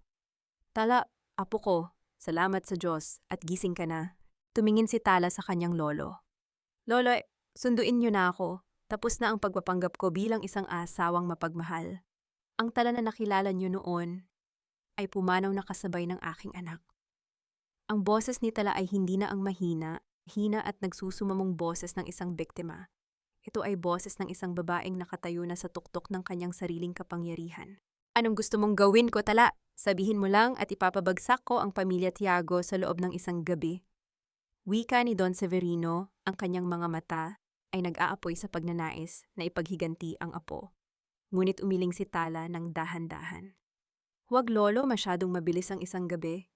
Tala, apo ko, salamat sa Diyos at gising ka na. Tumingin si Tala sa kanyang lolo. Lolo, sunduin niyo na ako. Tapos na ang pagpapanggap ko bilang isang asawang mapagmahal. Ang Tala na nakilala niyo noon ay pumanaw na kasabay ng aking anak. Ang boses ni Tala ay hindi na ang mahina at nagsusumamong boses ng isang biktima. Ito ay boses ng isang babaeng nakatayo na sa tuktok ng kanyang sariling kapangyarihan. Anong gusto mong gawin ko, Tala? Sabihin mo lang at ipapabagsak ko ang pamilya Tiago sa loob ng isang gabi. Wika ni Don Severino, ang kanyang mga mata ay nag-aapoy sa pagnanais na ipaghiganti ang apo. Ngunit umiling si Tala ng dahan-dahan. Huwag lolo, masyadong mabilis ang isang gabi.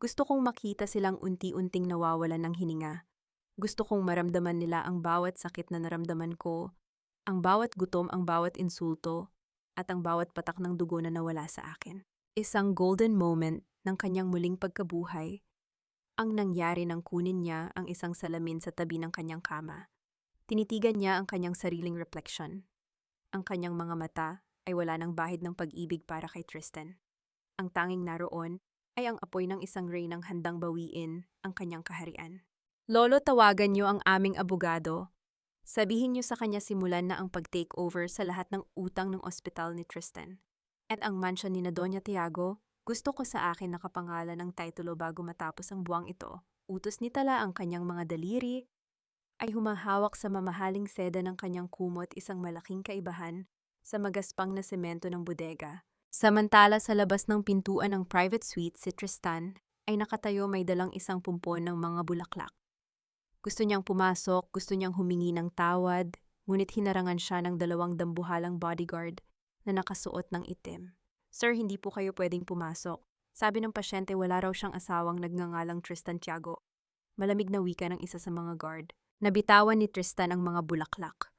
Gusto kong makita silang unti-unting nawawalan ng hininga. Gusto kong maramdaman nila ang bawat sakit na naramdaman ko, ang bawat gutom, ang bawat insulto, at ang bawat patak ng dugo na nawala sa akin. Isang golden moment ng kanyang muling pagkabuhay, ang nangyari nang kunin niya ang isang salamin sa tabi ng kanyang kama. Tinitigan niya ang kanyang sariling refleksyon. Ang kanyang mga mata ay wala ng bahid ng pag-ibig para kay Tristan. Ang tanging naroon ay ang apoy ng isang reynang handang bawiin ang kanyang kaharian. Lolo, tawagan niyo ang aming abogado. Sabihin niyo sa kanya simulan na ang pag-takeover sa lahat ng utang ng ospital ni Tristan. At ang mansion ni na Doña Tiago, gusto ko sa akin nakapangalan ng titulo bago matapos ang buwang ito. Utos ni Tala ang kanyang mga daliri ay humahawak sa mamahaling seda ng kanyang kumot, isang malaking kaibahan sa magaspang na semento ng bodega. Samantala sa labas ng pintuan ng private suite, si Tristan ay nakatayo may dalang isang pumpon ng mga bulaklak. Gusto niyang pumasok, gusto niyang humingi ng tawad, ngunit hinarangan siya ng dalawang dambuhalang bodyguard na nakasuot ng itim. Sir, hindi po kayo pwedeng pumasok. Sabi ng pasyente wala raw siyang asawang nagngangalang Tristan Tiago. Malamig na wika ng isa sa mga guard. Nabitawan ni Tristan ang mga bulaklak.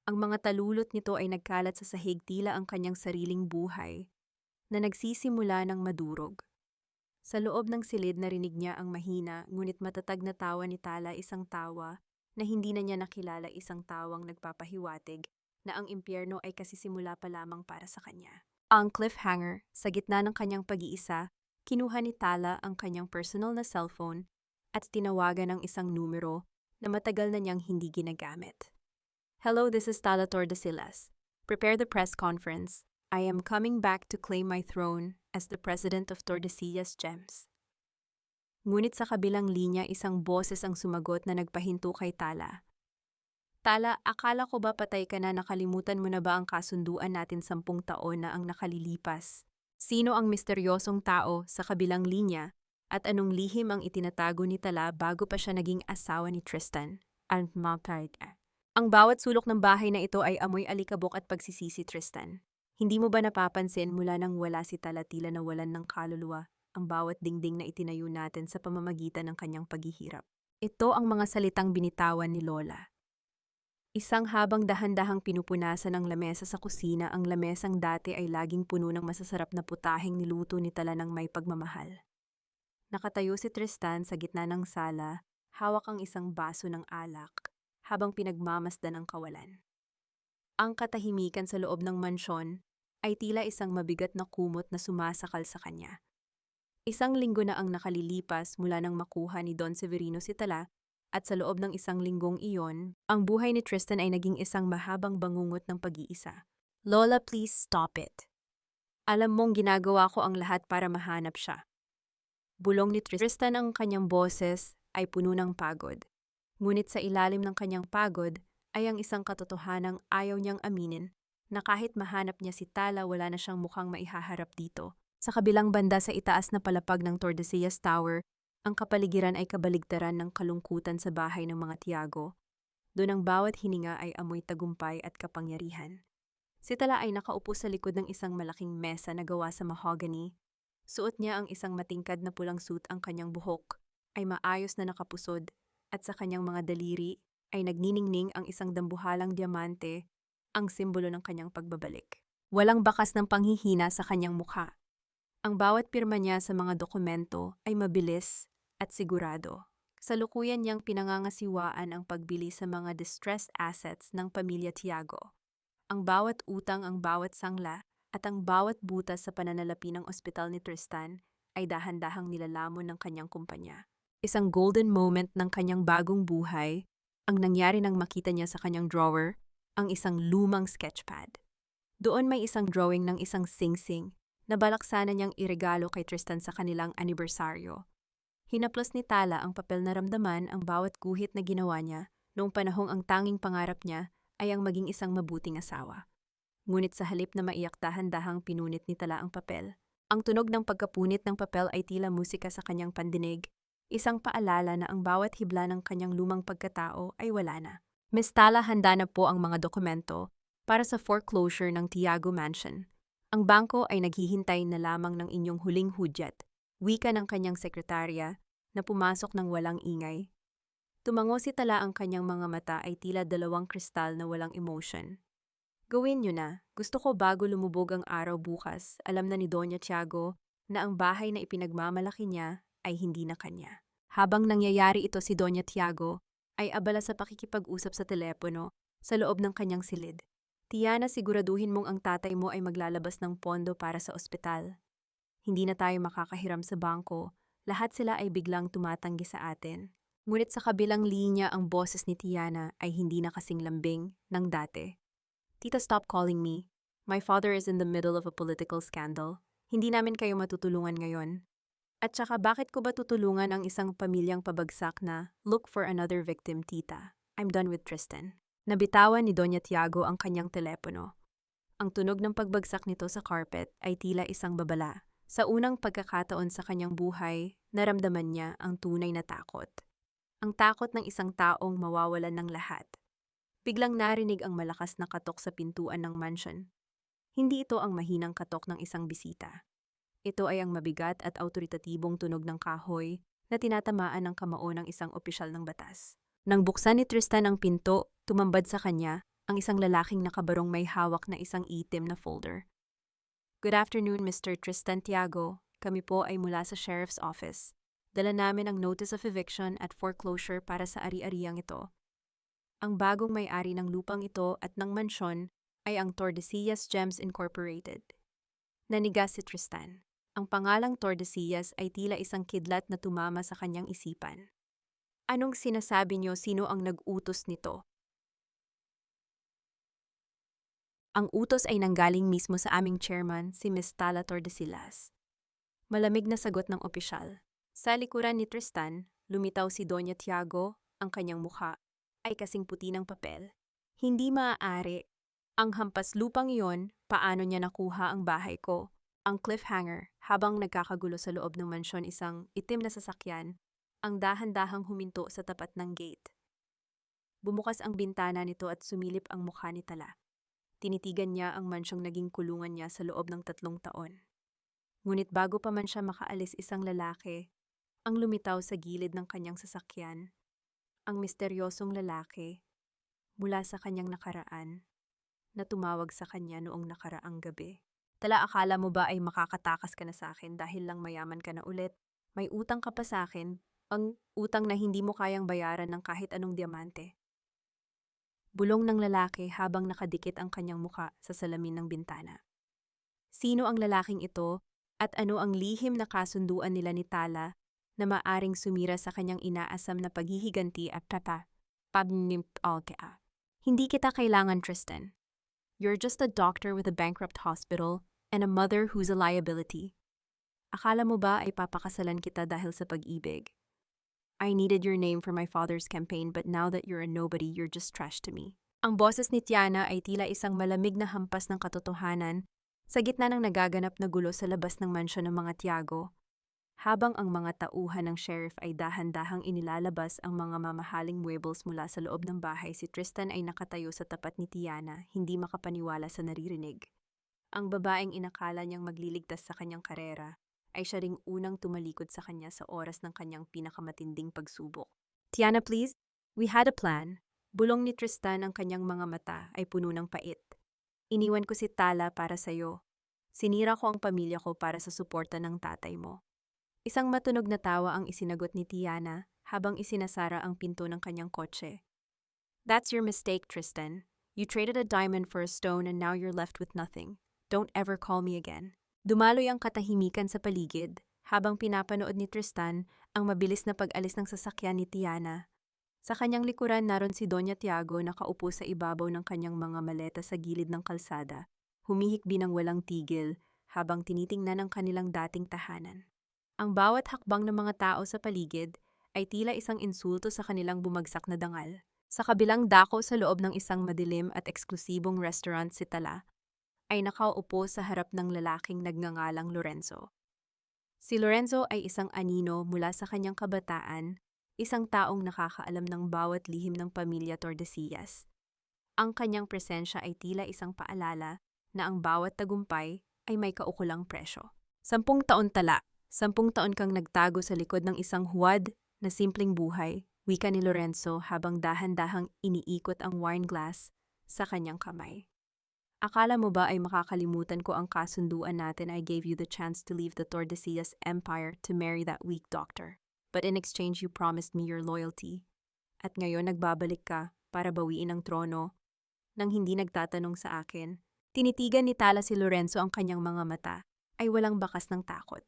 Ang mga talulot nito ay nagkalat sa sahig, tila ang kanyang sariling buhay na nagsisimula ng madurog. Sa loob ng silid narinig niya ang mahina ngunit matatag na tawa ni Tala, isang tawa na hindi na niya nakilala, isang tawang nagpapahiwatig na ang impyerno ay kasisimula pa lamang para sa kanya. Ang cliffhanger, sa gitna ng kanyang pag-iisa, kinuha ni Tala ang kanyang personal na cellphone at tinawagan ang isang numero na matagal na niyang hindi ginagamit. Hello, this is Tala Tordesillas. Prepare the press conference. I am coming back to claim my throne as the president of Tordesillas Gems. Ngunit sa kabilang linya, isang boses ang sumagot na nagpahinto kay Tala. Tala, akala ko ba patay ka na? Nakalimutan mo na ba ang kasunduan natin 10 taon na ang nakalilipas? Sino ang misteryosong tao sa kabilang linya at anong lihim ang itinatago ni Tala bago pa siya naging asawa ni Tristan? Ang bawat sulok ng bahay na ito ay amoy alikabok at pagsisisi, Tristan. Hindi mo ba napapansin mula nang wala si Tala tila nawalan ng kaluluwa ang bawat dingding na itinayo natin sa pamamagitan ng kanyang paghihirap? Ito ang mga salitang binitawan ni Lola. Isang habang dahan-dahang pinupunasan ng lamesa sa kusina, ang lamesang dati ay laging puno ng masasarap na putaheng niluto ni Tala ng may pagmamahal. Nakatayo si Tristan sa gitna ng sala, hawak ang isang baso ng alak, habang pinagmamasdan ang kawalan. Ang katahimikan sa loob ng mansyon ay tila isang mabigat na kumot na sumasakal sa kanya. Isang linggo na ang nakalilipas mula nang makuha ni Don Severino si Tala, at sa loob ng isang linggong iyon, ang buhay ni Tristan ay naging isang mahabang bangungot ng pag-iisa. Lola, please stop it. Alam mong ginagawa ko ang lahat para mahanap siya. Bulong ni Tristan, ang kanyang boses ay puno ng pagod. Ngunit sa ilalim ng kanyang pagod ay ang isang katotohanang ayaw niyang aminin, na kahit mahanap niya si Tala, wala na siyang mukhang maihaharap dito. Sa kabilang banda sa itaas na palapag ng Tordesillas Tower, ang kapaligiran ay kabaligtaran ng kalungkutan sa bahay ng mga Tiago. Doon ang bawat hininga ay amoy tagumpay at kapangyarihan. Si Tala ay nakaupo sa likod ng isang malaking mesa na gawa sa mahogany. Suot niya ang isang matingkad na pulang suit, ang kanyang buhok ay maayos na nakapusod, at sa kanyang mga daliri ay nagniningning ang isang dambuhalang diamante, ang simbolo ng kanyang pagbabalik. Walang bakas ng panghihina sa kanyang mukha. Ang bawat pirma niya sa mga dokumento ay mabilis at sigurado. Kasalukuyan niyang pinangangasiwaan ang pagbili sa mga distressed assets ng pamilya Tiago. Ang bawat utang, ang bawat sangla, at ang bawat butas sa pananalapi ng ospital ni Tristan ay dahan-dahang nilalamon ng kanyang kumpanya. Isang golden moment ng kanyang bagong buhay ang nangyari nang makita niya sa kanyang drawer ang isang lumang sketchpad. Doon may isang drawing ng isang singsing na balak sana niyang iregalo kay Tristan sa kanilang anibersaryo. Hinaplos ni Tala ang papel na ramdaman ang bawat guhit na ginawa niya noong panahong ang tanging pangarap niya ay ang maging isang mabuting asawa. Ngunit sa halip na maiyak, dahan-dahang pinunit ni Tala ang papel. Ang tunog ng pagkapunit ng papel ay tila musika sa kanyang pandinig, isang paalala na ang bawat hibla ng kanyang lumang pagkatao ay wala na. Miss Tala, handa na po ang mga dokumento para sa foreclosure ng Tiago Mansion. Ang bangko ay naghihintay na lamang ng inyong huling hudyat, wika ng kanyang sekretarya na pumasok ng walang ingay. Tumango si Tala, ang kanyang mga mata ay tila dalawang kristal na walang emotion. Gawin niyo na. Gusto ko bago lumubog ang araw bukas, alam na ni Doña Tiago na ang bahay na ipinagmamalaki niya ay hindi na kanya. Habang nangyayari ito, si Doña Tiago ay abala sa pakikipag-usap sa telepono sa loob ng kanyang silid. Tiana, siguraduhin mong ang tatay mo ay maglalabas ng pondo para sa ospital. Hindi na tayo makakahiram sa bangko, lahat sila ay biglang tumatanggi sa atin. Ngunit sa kabilang linya ang boses ni Tiana ay hindi na kasing lambing ng dati. Tita, stop calling me. My father is in the middle of a political scandal. Hindi namin kayo matutulungan ngayon. At saka bakit ko ba tutulungan ang isang pamilyang pabagsak na look for another victim, tita? I'm done with Tristan. Nabitawan ni Doña Tiago ang kanyang telepono. Ang tunog ng pagbagsak nito sa carpet ay tila isang babala. Sa unang pagkakataon sa kanyang buhay, naramdaman niya ang tunay na takot. Ang takot ng isang taong mawawalan ng lahat. Biglang narinig ang malakas na katok sa pintuan ng mansion. Hindi ito ang mahinang katok ng isang bisita. Ito ay ang mabigat at awtoritatibong tunog ng kahoy na tinatamaan ng kamao ng isang opisyal ng batas. Nang buksan ni Tristan ang pinto, tumambad sa kanya ang isang lalaking nakabarong may hawak na isang itim na folder. Good afternoon, Mr. Tristan Tiago. Kami po ay mula sa Sheriff's Office. Dala namin ang notice of eviction at foreclosure para sa ari-ariang ito. Ang bagong may-ari ng lupang ito at ng mansyon ay ang Tordesillas Gems Incorporated. Nanigas si Tristan. Ang pangalang Tordesillas ay tila isang kidlat na tumama sa kanyang isipan. Anong sinasabi niyo, sino ang nag-utos nito? Ang utos ay nanggaling mismo sa aming chairman, si Miss Tala Tordesillas. Malamig na sagot ng opisyal. Sa likuran ni Tristan, lumitaw si Doña Tiago, ang kanyang mukha ay kasing puti ng papel. Hindi maaari. Ang hampas lupang iyon, paano niya nakuha ang bahay ko? Ang cliffhanger, habang nagkakagulo sa loob ng mansyon isang itim na sasakyan, ang dahan-dahang huminto sa tapat ng gate. Bumukas ang bintana nito at sumilip ang mukha ni Tala. Tinitigan niya ang mansyong naging kulungan niya sa loob ng 3 taon. Ngunit bago pa man siya makaalis, isang lalaki ang lumitaw sa gilid ng kanyang sasakyan. Ang misteryosong lalaki mula sa kanyang nakaraan na tumawag sa kanya noong nakaraang gabi. Tala, akala mo ba ay makakatakas ka na sa akin dahil lang mayaman ka na ulit? May utang ka pa sa akin, ang utang na hindi mo kayang bayaran ng kahit anong diamante. Bulong ng lalaki habang nakadikit ang kanyang muka sa salamin ng bintana. Sino ang lalaking ito at ano ang lihim na kasunduan nila ni Tala na maaring sumira sa kanyang inaasam na paghihiganti at pabnimpalkea? Hindi kita kailangan, Tristan. You're just a doctor with a bankrupt hospital and a mother who's a liability. Akala mo ba ay papakasalan kita dahil sa pag-ibig? I needed your name for my father's campaign, but now that you're a nobody, you're just trash to me. Ang boses ni Tiana ay tila isang malamig na hampas ng katotohanan sa gitna ng nagaganap na gulo sa labas ng mansyon ng mga Tiago. Habang ang mga tauhan ng sheriff ay dahan-dahang inilalabas ang mga mamahaling muebles mula sa loob ng bahay, si Tristan ay nakatayo sa tapat ni Tiana, hindi makapaniwala sa naririnig. Ang babaeng inakala niyang magliligtas sa kanyang karera ay siya ring unang tumalikod sa kanya sa oras ng kanyang pinakamatinding pagsubok. Tiana, please, we had a plan. Bulong ni Tristan, ang kanyang mga mata ay puno ng pait. Iniwan ko si Tala para sa'yo. Sinira ko ang pamilya ko para sa suporta ng tatay mo. Isang matunog na tawa ang isinagot ni Tiana habang isinasara ang pinto ng kanyang kotse. That's your mistake, Tristan. You traded a diamond for a stone and now you're left with nothing. Don't ever call me again. Dumaloy ang katahimikan sa paligid habang pinapanood ni Tristan ang mabilis na pag-alis ng sasakyan ni Tiana. Sa kanyang likuran naroon si Doña Tiago nakaupo sa ibabaw ng kanyang mga maleta sa gilid ng kalsada, humihikbi ng walang tigil habang tinitingnan ang kanilang dating tahanan. Ang bawat hakbang ng mga tao sa paligid ay tila isang insulto sa kanilang bumagsak na dangal. Sa kabilang dako sa loob ng isang madilim at eksklusibong restaurant, si Tala ay nakaupo sa harap ng lalaking nagngangalang Lorenzo. Si Lorenzo ay isang anino mula sa kanyang kabataan, isang taong nakakaalam ng bawat lihim ng pamilya Tordesillas. Ang kanyang presensya ay tila isang paalala na ang bawat tagumpay ay may kaukulang presyo. 10 taon, Tala. 10 taon kang nagtago sa likod ng isang huwad na simpleng buhay, wika ni Lorenzo habang dahan-dahang iniikot ang wine glass sa kanyang kamay. Akala mo ba ay makakalimutan ko ang kasunduan natin? I gave you the chance to leave the Tordesillas empire to marry that weak doctor. But in exchange, you promised me your loyalty. At ngayon nagbabalik ka para bawiin ang trono nang hindi nagtatanong sa akin. Tinitigan ni Tala si Lorenzo ang kanyang mga mata ay walang bakas ng takot.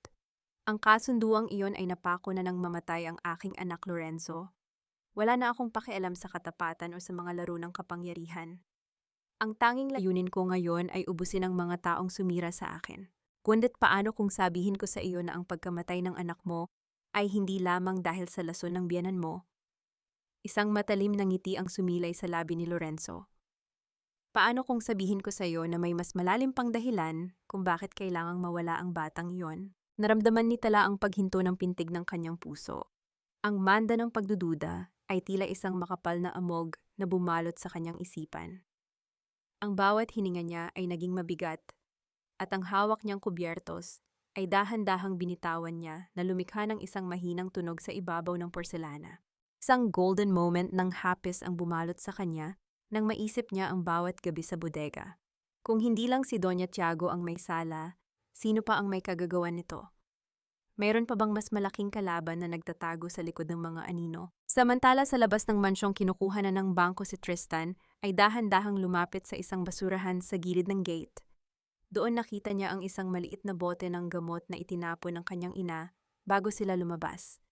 Ang kasunduang iyon ay napako na nang mamatay ang aking anak Lorenzo. Wala na akong pakialam sa katapatan o sa mga laro ng kapangyarihan. Ang tanging layunin ko ngayon ay ubusin ang mga taong sumira sa akin. Kunda't paano kung sabihin ko sa iyo na ang pagkamatay ng anak mo ay hindi lamang dahil sa lason ng biyanan mo? Isang matalim na ngiti ang sumilay sa labi ni Lorenzo. Paano kung sabihin ko sa iyo na may mas malalim pang dahilan kung bakit kailangang mawala ang batang iyon? Naramdaman ni Tala ang paghinto ng pintig ng kanyang puso. Ang manda ng pagdududa ay tila isang makapal na amog na bumalot sa kanyang isipan. Ang bawat hininga niya ay naging mabigat, at ang hawak niyang kubyertos ay dahan-dahang binitawan niya na lumikha ng isang mahinang tunog sa ibabaw ng porselana. Isang golden moment ng hapis ang bumalot sa kanya nang maisip niya ang bawat gabi sa bodega. Kung hindi lang si Doña Tiago ang may sala, sino pa ang may kagagawan nito? Mayroon pa bang mas malaking kalaban na nagtatago sa likod ng mga anino? Samantala sa labas ng mansyong kinukuha na ng bangko si Tristan, ay dahan-dahang lumapit sa isang basurahan sa gilid ng gate. Doon nakita niya ang isang maliit na bote ng gamot na itinapon ng kanyang ina bago sila lumabas.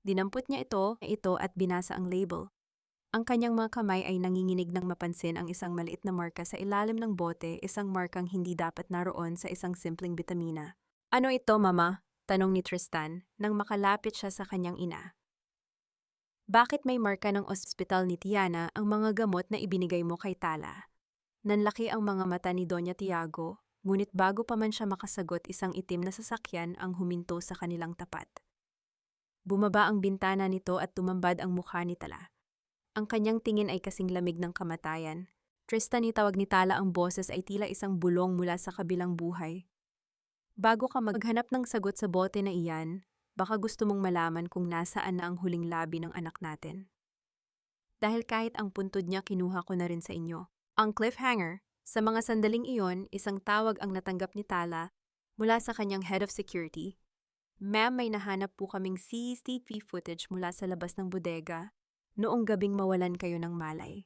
Dinampot niya ito at binasa ang label. Ang kanyang mga kamay ay nanginginig nang mapansin ang isang maliit na marka sa ilalim ng bote, isang markang hindi dapat naroon sa isang simpleng bitamina. Ano ito, Mama? Tanong ni Tristan nang makalapit siya sa kanyang ina. Bakit may marka ng ospital ni Tiana ang mga gamot na ibinigay mo kay Tala? Nanlaki ang mga mata ni Doña Tiago, ngunit bago pa man siya makasagot, isang itim na sasakyan ang huminto sa kanilang tapat. Bumaba ang bintana nito at tumambad ang mukha ni Tala. Ang kanyang tingin ay kasing lamig ng kamatayan. Tristan, itawag ni Tala, ang boses ay tila isang bulong mula sa kabilang buhay. Bago ka maghanap ng sagot sa bote na iyan, baka gusto mong malaman kung nasaan na ang huling labi ng anak natin. Dahil kahit ang puntod niya kinuha ko na rin sa inyo. Ang cliffhanger, sa mga sandaling iyon, isang tawag ang natanggap ni Tala mula sa kanyang head of security. Ma'am, may nahanap po kaming CCTV footage mula sa labas ng bodega noong gabing mawalan kayo ng malay.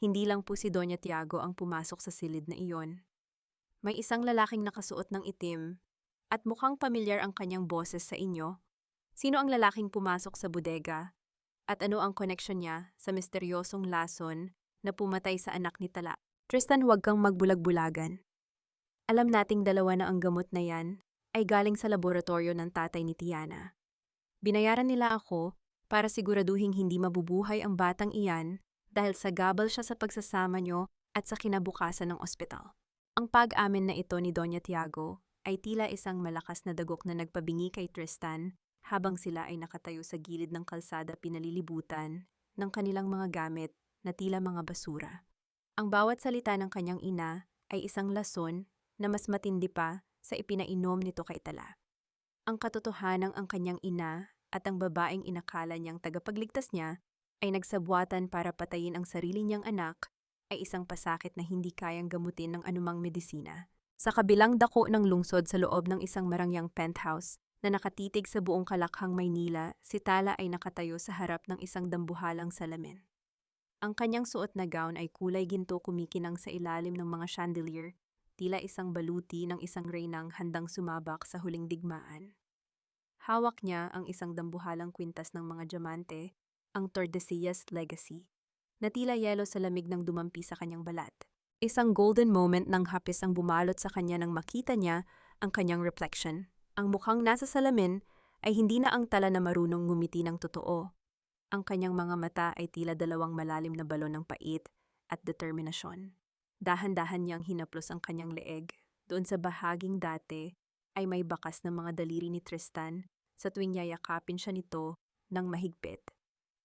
Hindi lang po si Doña Tiago ang pumasok sa silid na iyon. May isang lalaking nakasuot ng itim at mukhang pamilyar ang kanyang boses sa inyo. Sino ang lalaking pumasok sa bodega? At ano ang koneksyon niya sa misteryosong lason na pumatay sa anak ni Tala? Tristan, huwag kang magbulag-bulagan. Alam nating dalawa na ang gamot na yan ay galing sa laboratorio ng tatay ni Tiana. Binayaran nila ako para siguraduhing hindi mabubuhay ang batang iyan dahil sagabal siya sa pagsasama nyo at sa kinabukasan ng ospital. Ang pag-amin na ito ni Doña Tiago ay tila isang malakas na dagok na nagpabingi kay Tristan habang sila ay nakatayo sa gilid ng kalsada pinalilibutan ng kanilang mga gamit na tila mga basura. Ang bawat salita ng kanyang ina ay isang lason na mas matindi pa sa ipinainom nito kay Tala. Ang katotohanang ang kanyang ina at ang babaeng inakala niyang tagapagligtas niya ay nagsabwatan para patayin ang sarili niyang anak ay isang pasakit na hindi kayang gamutin ng anumang medisina. Sa kabilang dako ng lungsod sa loob ng isang marangyang penthouse na nakatitig sa buong Kalakhang, Maynila, si Tala ay nakatayo sa harap ng isang dambuhalang salamin. Ang kanyang suot na gown ay kulay ginto, kumikinang sa ilalim ng mga chandelier, tila isang baluti ng isang reynang handang sumabak sa huling digmaan. Hawak niya ang isang dambuhalang kwintas ng mga diamante, ang Tordesillas Legacy, na tila yelo sa lamig ng dumampi sa kanyang balat. Isang golden moment ng hapis ang bumalot sa kanya nang makita niya ang kanyang reflection. Ang mukhang nasa salamin ay hindi na ang Tala na marunong ngumiti ng totoo. Ang kanyang mga mata ay tila dalawang malalim na balon ng pait at determinasyon. Dahan-dahan niyang hinaplos ang kanyang leeg. Doon sa bahaging dati ay may bakas ng mga daliri ni Tristan sa tuwing yayakapin siya nito ng mahigpit.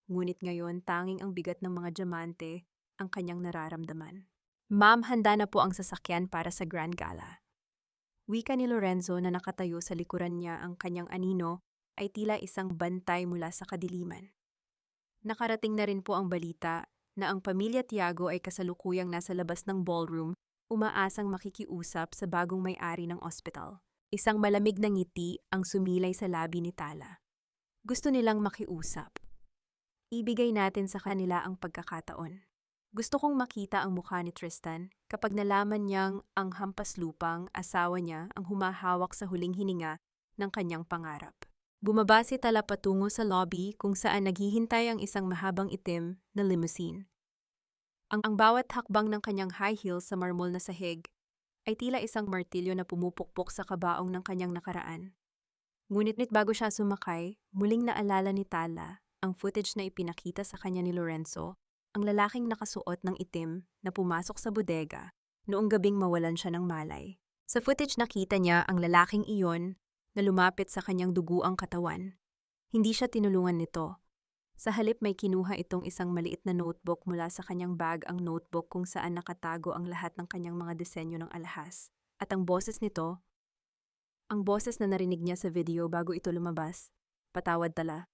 Ngunit ngayon tanging ang bigat ng mga diamante ang kanyang nararamdaman. Ma'am, handa na po ang sasakyan para sa Grand Gala. Wika ni Lorenzo na nakatayo sa likuran niya. Ang kanyang anino ay tila isang bantay mula sa kadiliman. Nakarating na rin po ang balita na ang pamilya Tiago ay kasalukuyang nasa labas ng ballroom, umaasang makikiusap sa bagong may-ari ng ospital. Isang malamig na ngiti ang sumilay sa labi ni Tala. Gusto nilang makiusap. Ibigay natin sa kanila ang pagkakataon. Gusto kong makita ang mukha ni Tristan kapag nalaman niyang ang hampaslupang asawa niya ang humahawak sa huling hininga ng kanyang pangarap. Bumaba si Tala patungo sa lobby kung saan naghihintay ang isang mahabang itim na limousine. Ang bawat hakbang ng kanyang high heels sa marmol na sahig ay tila isang martilyo na pumupukpok sa kabaong ng kanyang nakaraan. Ngunit bago siya sumakay, muling naalala ni Tala ang footage na ipinakita sa kanya ni Lorenzo, ang lalaking nakasuot ng itim na pumasok sa bodega noong gabing mawalan siya ng malay. Sa footage nakita niya ang lalaking iyon na lumapit sa kanyang duguang katawan. Hindi siya tinulungan nito. Sa halip may kinuha itong isang maliit na notebook mula sa kanyang bag, ang notebook kung saan nakatago ang lahat ng kanyang mga disenyo ng alahas. At ang boses na narinig niya sa video bago ito lumabas, "Patawad Tala.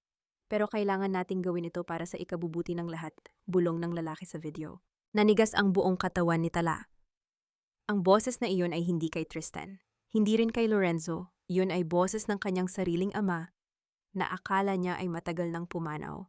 Pero kailangan nating gawin ito para sa ikabubuti ng lahat," bulong ng lalaki sa video. Nanigas ang buong katawan ni Tala. Ang boses na iyon ay hindi kay Tristan. Hindi rin kay Lorenzo. Iyon ay boses ng kanyang sariling ama na akala niya ay matagal nang pumanaw.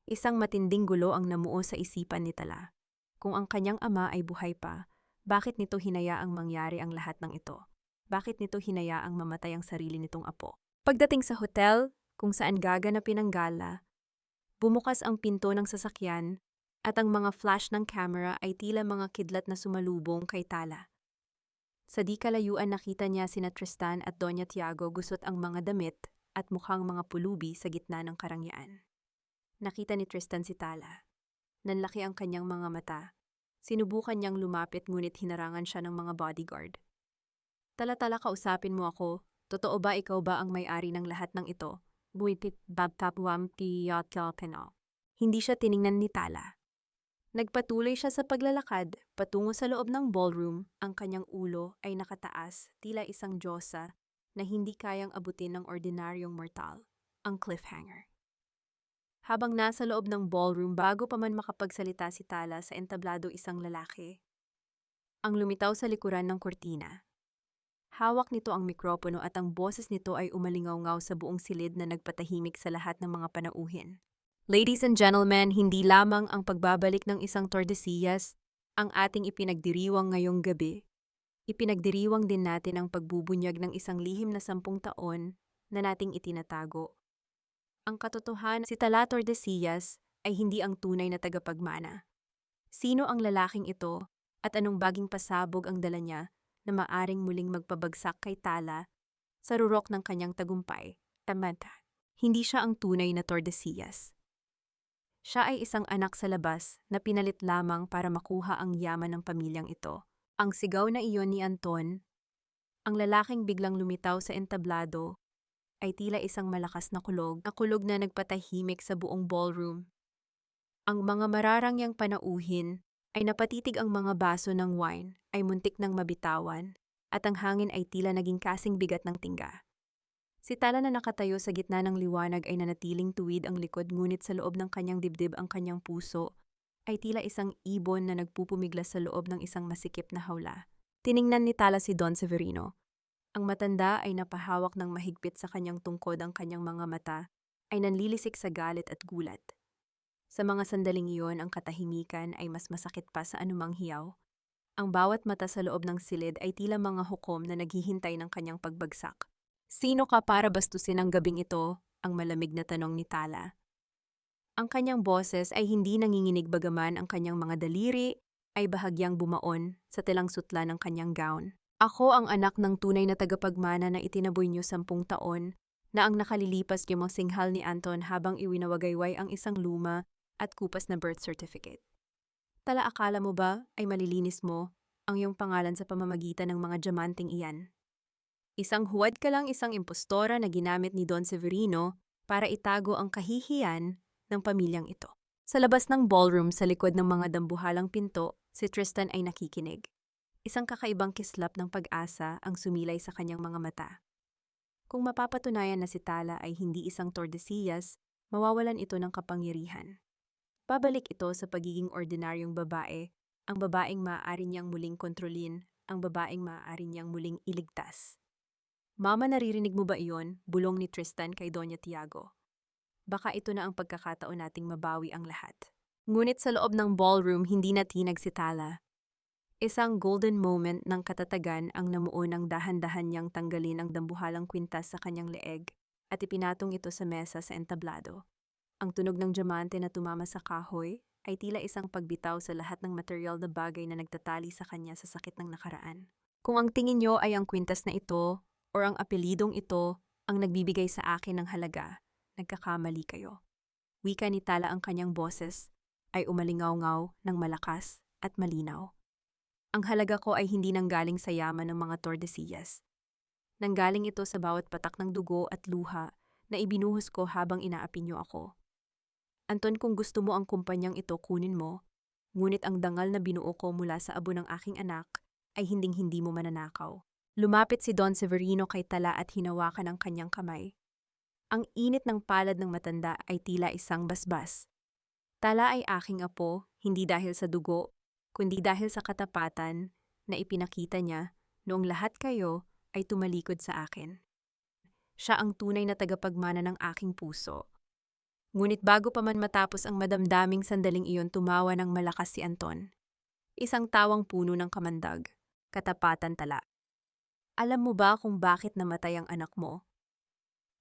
Isang matinding gulo ang namuo sa isipan ni Tala. Kung ang kanyang ama ay buhay pa, bakit nito hinayaang mangyari ang lahat ng ito? Bakit nito hinayaang mamatay ang sarili nitong apo? Pagdating sa hotel, kung saan gaganapin ang gala, bumukas ang pinto ng sasakyan at ang mga flash ng camera ay tila mga kidlat na sumalubong kay Tala. Sa di kalayuan nakita niya sina Tristan at Doña Tiago gusot ang mga damit at mukhang mga pulubi sa gitna ng karangyaan. Nakita ni Tristan si Tala. Nanlaki ang kanyang mga mata. Sinubukan niyang lumapit ngunit hinarangan siya ng mga bodyguard. "Tala-tala, kausapin mo ako. Totoo ba ikaw ba ang may-ari ng lahat ng ito?" Buitit babtapwam tiyatyapenal. Hindi siya tiningnan ni Tala. Nagpatuloy siya sa paglalakad patungo sa loob ng ballroom. Ang kanyang ulo ay nakataas, tila isang diyosa na hindi kayang abutin ng ordinaryong mortal, ang cliffhanger. Habang nasa loob ng ballroom, bago pa man makapagsalita si Tala sa entablado, isang lalaki ang lumitaw sa likuran ng kortina. Hawak nito ang mikropono at ang boses nito ay umalingaw-ngaw sa buong silid na nagpatahimik sa lahat ng mga panauhin. "Ladies and gentlemen, hindi lamang ang pagbabalik ng isang Tordesillas ang ating ipinagdiriwang ngayong gabi. Ipinagdiriwang din natin ang pagbubunyag ng isang lihim na 10 taon na nating itinatago. Ang katotohanan, si Tala Tordesillas ay hindi ang tunay na tagapagmana. Sino ang lalaking ito at anong baging pasabog ang dala niya na maaring muling magpabagsak kay Tala sa rurok ng kanyang tagumpay? Tamanta. Hindi siya ang tunay na Tordesillas. Siya ay isang anak sa labas na pinalit lamang para makuha ang yaman ng pamilyang ito." Ang sigaw na iyon ni Anton, ang lalaking biglang lumitaw sa entablado, ay tila isang malakas na kulog na nagpatahimik sa buong ballroom. Ang mga mararangyang panauhin ay napatitig, ang mga baso ng wine ay muntik ng mabitawan, at ang hangin ay tila naging kasing bigat ng tingga. Si Tala na nakatayo sa gitna ng liwanag ay nanatiling tuwid ang likod, ngunit sa loob ng kanyang dibdib, ang kanyang puso ay tila isang ibon na nagpupumiglas sa loob ng isang masikip na hawla. Tiningnan ni Tala si Don Severino. Ang matanda ay napahawak ng mahigpit sa kanyang tungkod, ang kanyang mga mata ay nanlilisik sa galit at gulat. Sa mga sandaling iyon, ang katahimikan ay mas masakit pa sa anumang hiyaw. Ang bawat mata sa loob ng silid ay tila mga hukom na naghihintay ng kanyang pagbagsak. "Sino ka para bastusin ang gabing ito?" ang malamig na tanong ni Tala. Ang kanyang boses ay hindi nanginginig, bagaman ang kanyang mga daliri ay bahagyang bumaon sa tilang sutla ng kanyang gown. "Ako ang anak ng tunay na tagapagmana na itinaboy niyo 10 taon na ang nakalilipas niyo singhal ni Anton habang iwinawagayway ang isang luma at kupas na birth certificate. Tala, akala mo ba ay malilinis mo ang iyong pangalan sa pamamagitan ng mga diamanteng iyan? Isang huwad ka lang, isang impostora na ginamit ni Don Severino para itago ang kahihiyan ng pamilyang ito." Sa labas ng ballroom, sa likod ng mga dambuhalang pinto, si Tristan ay nakikinig. Isang kakaibang kislap ng pag-asa ang sumilay sa kanyang mga mata. Kung mapapatunayan na si Tala ay hindi isang Tordesillas, mawawalan ito ng kapangyarihan. Babalik ito sa pagiging ordinaryong babae, ang babaeng maaari niyang muling kontrolin, ang babaeng maaari niyang muling iligtas. "Mama, naririnig mo ba iyon?" bulong ni Tristan kay Doña Tiago. Baka ito na ang pagkakataon nating mabawi ang lahat. Ngunit sa loob ng ballroom, hindi natinag si Tala. Isang golden moment ng katatagan ang namuo ng dahan-dahan niyang tanggalin ang dambuhalang kwintas sa kanyang leeg at ipinatong ito sa mesa sa entablado. Ang tunog ng diamante na tumama sa kahoy ay tila isang pagbitaw sa lahat ng material na bagay na nagtatali sa kanya sa sakit ng nakaraan. Kung ang tingin niyo ay ang kwintas na ito o ang apelidong ito ang nagbibigay sa akin ng halaga, nagkakamali kayo. Wika ni Tala, ang kanyang boses ay umalingaw-ngaw ng malakas at malinaw. Ang halaga ko ay hindi nanggaling sa yaman ng mga Tordesillas. Nanggaling ito sa bawat patak ng dugo at luha na ibinuhos ko habang inaapi niyo ako. Anton, kung gusto mo ang kumpanyang ito, kunin mo, ngunit ang dangal na binuo ko mula sa abo ng aking anak ay hinding-hindi mo mananakaw. Lumapit si Don Severino kay Tala at hinawakan ang kanyang kamay. Ang init ng palad ng matanda ay tila isang basbas. Tala ay aking apo, hindi dahil sa dugo, kundi dahil sa katapatan na ipinakita niya noong lahat kayo ay tumalikod sa akin. Siya ang tunay na tagapagmana ng aking puso. Ngunit bago pa man matapos ang madamdaming sandaling iyon, tumawa ng malakas si Anton. Isang tawang puno ng kamandag. Katapatan, Tala. Alam mo ba kung bakit namatay ang anak mo?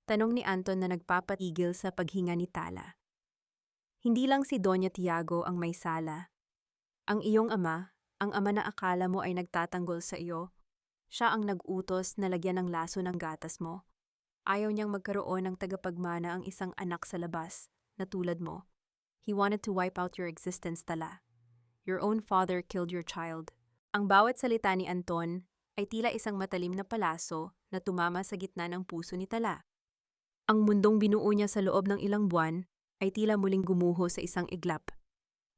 Tanong ni Anton na nagpapatigil sa paghinga ni Tala. Hindi lang si Doña Tiago ang may sala. Ang iyong ama, ang ama na akala mo ay nagtatanggol sa iyo, siya ang nag-utos na lagyan ng laso ng gatas mo. Ayaw niyang magkaroon ng tagapagmana ang isang anak sa labas, na tulad mo. He wanted to wipe out your existence, Tala. Your own father killed your child. Ang bawat salita ni Anton ay tila isang matalim na palaso na tumama sa gitna ng puso ni Tala. Ang mundong binuo niya sa loob ng ilang buwan ay tila muling gumuho sa isang iglap.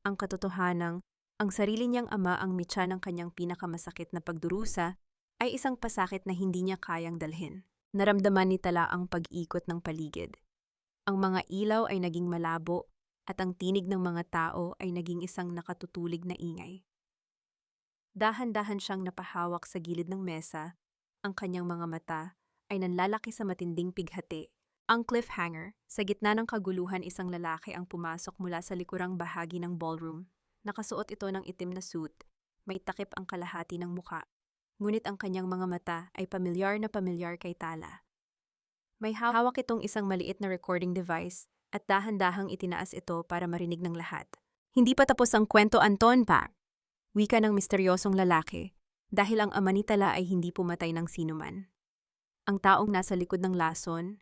Ang katotohanang, ang sarili niyang ama ang mitya ng kanyang pinakamasakit na pagdurusa ay isang pasakit na hindi niya kayang dalhin. Naramdaman ni Tala ang pag-ikot ng paligid. Ang mga ilaw ay naging malabo at ang tinig ng mga tao ay naging isang nakatutulig na ingay. Dahan-dahan siyang napahawak sa gilid ng mesa, ang kanyang mga mata ay nanlalaki sa matinding pighati. Ang cliffhanger, sa gitna ng kaguluhan, isang lalaki ang pumasok mula sa likurang bahagi ng ballroom. Nakasuot ito ng itim na suit, may takip ang kalahati ng muka. Ngunit ang kanyang mga mata ay pamilyar na pamilyar kay Tala. May hawak itong isang maliit na recording device at dahan-dahang itinaas ito para marinig ng lahat. Hindi pa tapos ang kwento, Anton, pa. Wika ng misteryosong lalaki, dahil ang ama ni Tala ay hindi pumatay ng sinuman. Ang taong nasa likod ng lason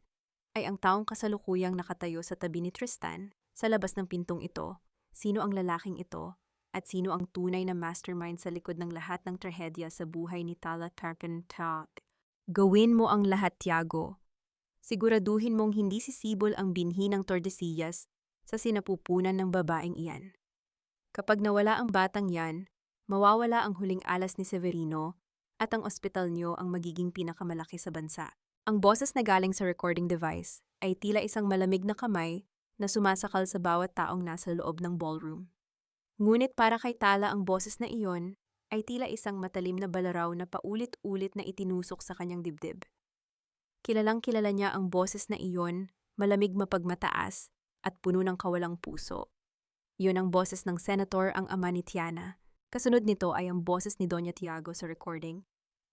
ay ang taong kasalukuyang nakatayo sa tabi ni Tristan sa labas ng pintong ito. Sino ang lalaking ito at sino ang tunay na mastermind sa likod ng lahat ng trahedya sa buhay ni Tala Tarkantad? Gawin mo ang lahat, Tiago. Siguraduhin mong hindi sisibol ang binhi ng Tordesillas sa sinapupunan ng babaeng iyan. Kapag nawala ang batang yan, mawawala ang huling alas ni Severino at ang ospital niyo ang magiging pinakamalaki sa bansa. Ang boses na galing sa recording device ay tila isang malamig na kamay na sumasakal sa bawat taong nasa loob ng ballroom. Ngunit para kay Tala, ang boses na iyon ay tila isang matalim na balaraw na paulit-ulit na itinusok sa kanyang dibdib. Kilalang-kilala niya ang boses na iyon, malamig, mapagmataas at puno ng kawalang puso. Yun ang boses ng senator, ang ama ni Tiana. Kasunod nito ay ang boses ni Doña Tiago sa recording.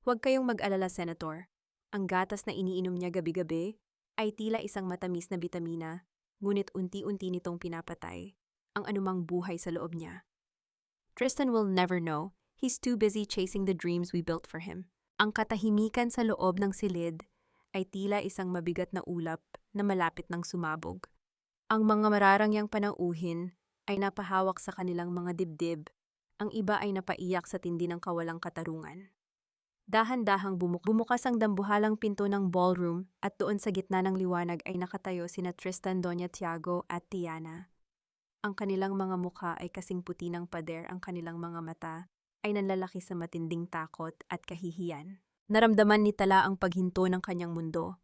Huwag kayong mag-alala, Senator. Ang gatas na iniinom niya gabi-gabi ay tila isang matamis na bitamina, ngunit unti-unti nitong pinapatay ang anumang buhay sa loob niya. Tristan will never know. He's too busy chasing the dreams we built for him. Ang katahimikan sa loob ng silid ay tila isang mabigat na ulap na malapit ng sumabog. Ang mga mararangyang panauhin ay napahawak sa kanilang mga dibdib. Ang iba ay napaiyak sa tindi ng kawalang katarungan. Dahan-dahang bumukas ang dambuhalang pinto ng ballroom at doon sa gitna ng liwanag ay nakatayo sina Tristan, Doña Tiago at Tiana. Ang kanilang mga mukha ay kasing puti ng pader, ang kanilang mga mata ay nanlalaki sa matinding takot at kahihiyan. Naramdaman ni Tala ang paghinto ng kanyang mundo.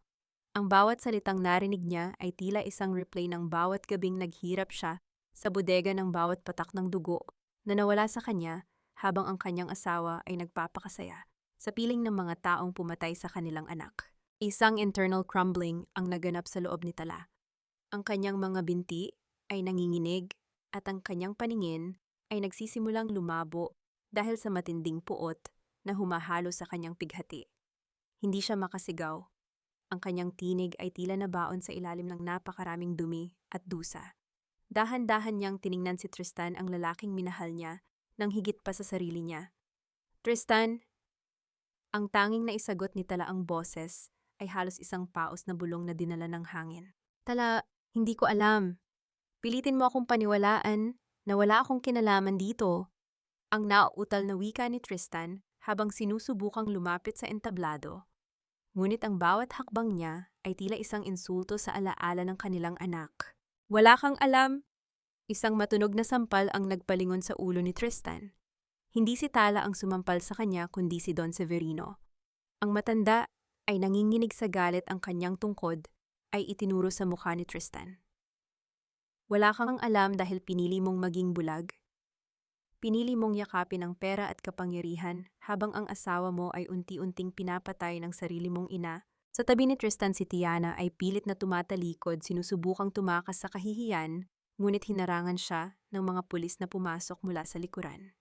Ang bawat salitang narinig niya ay tila isang replay ng bawat gabing naghirap siya sa bodega ng bawat patak ng dugo na nawala sa kanya habang ang kanyang asawa ay nagpapakasaya sa piling ng mga taong pumatay sa kanilang anak. Isang internal crumbling ang naganap sa loob ni Tala. Ang kanyang mga binti ay nanginginig at ang kanyang paningin ay nagsisimulang lumabo dahil sa matinding puot na humahalo sa kanyang pighati. Hindi siya makasigaw. Ang kanyang tinig ay tila nabaon sa ilalim ng napakaraming dumi at dusa. Dahan-dahan niyang tiningnan si Tristan, ang lalaking minahal niya, nang higit pa sa sarili niya. Tristan! Ang tanging naisagot ni Tala, ang boses ay halos isang paos na bulong na dinala ng hangin. Tala, hindi ko alam. Pilitin mo akong paniwalaan na wala akong kinalaman dito. Ang nauutal na wika ni Tristan habang sinusubukang lumapit sa entablado. Ngunit ang bawat hakbang niya ay tila isang insulto sa alaala ng kanilang anak. Wala kang alam! Isang matunog na sampal ang nagpalingon sa ulo ni Tristan. Hindi si Tala ang sumampal sa kanya kundi si Don Severino. Ang matanda ay nanginginig sa galit, ang kanyang tungkod ay itinuro sa mukha ni Tristan. Wala kang alam dahil pinili mong maging bulag. Pinili mong yakapin ang pera at kapangyarihan habang ang asawa mo ay unti-unting pinapatay ng sarili mong ina. Sa tabi ni Tristan, si Tiana ay pilit na tumatalikod, sinusubukang tumakas sa kahihiyan, ngunit hinarangan siya ng mga pulis na pumasok mula sa likuran.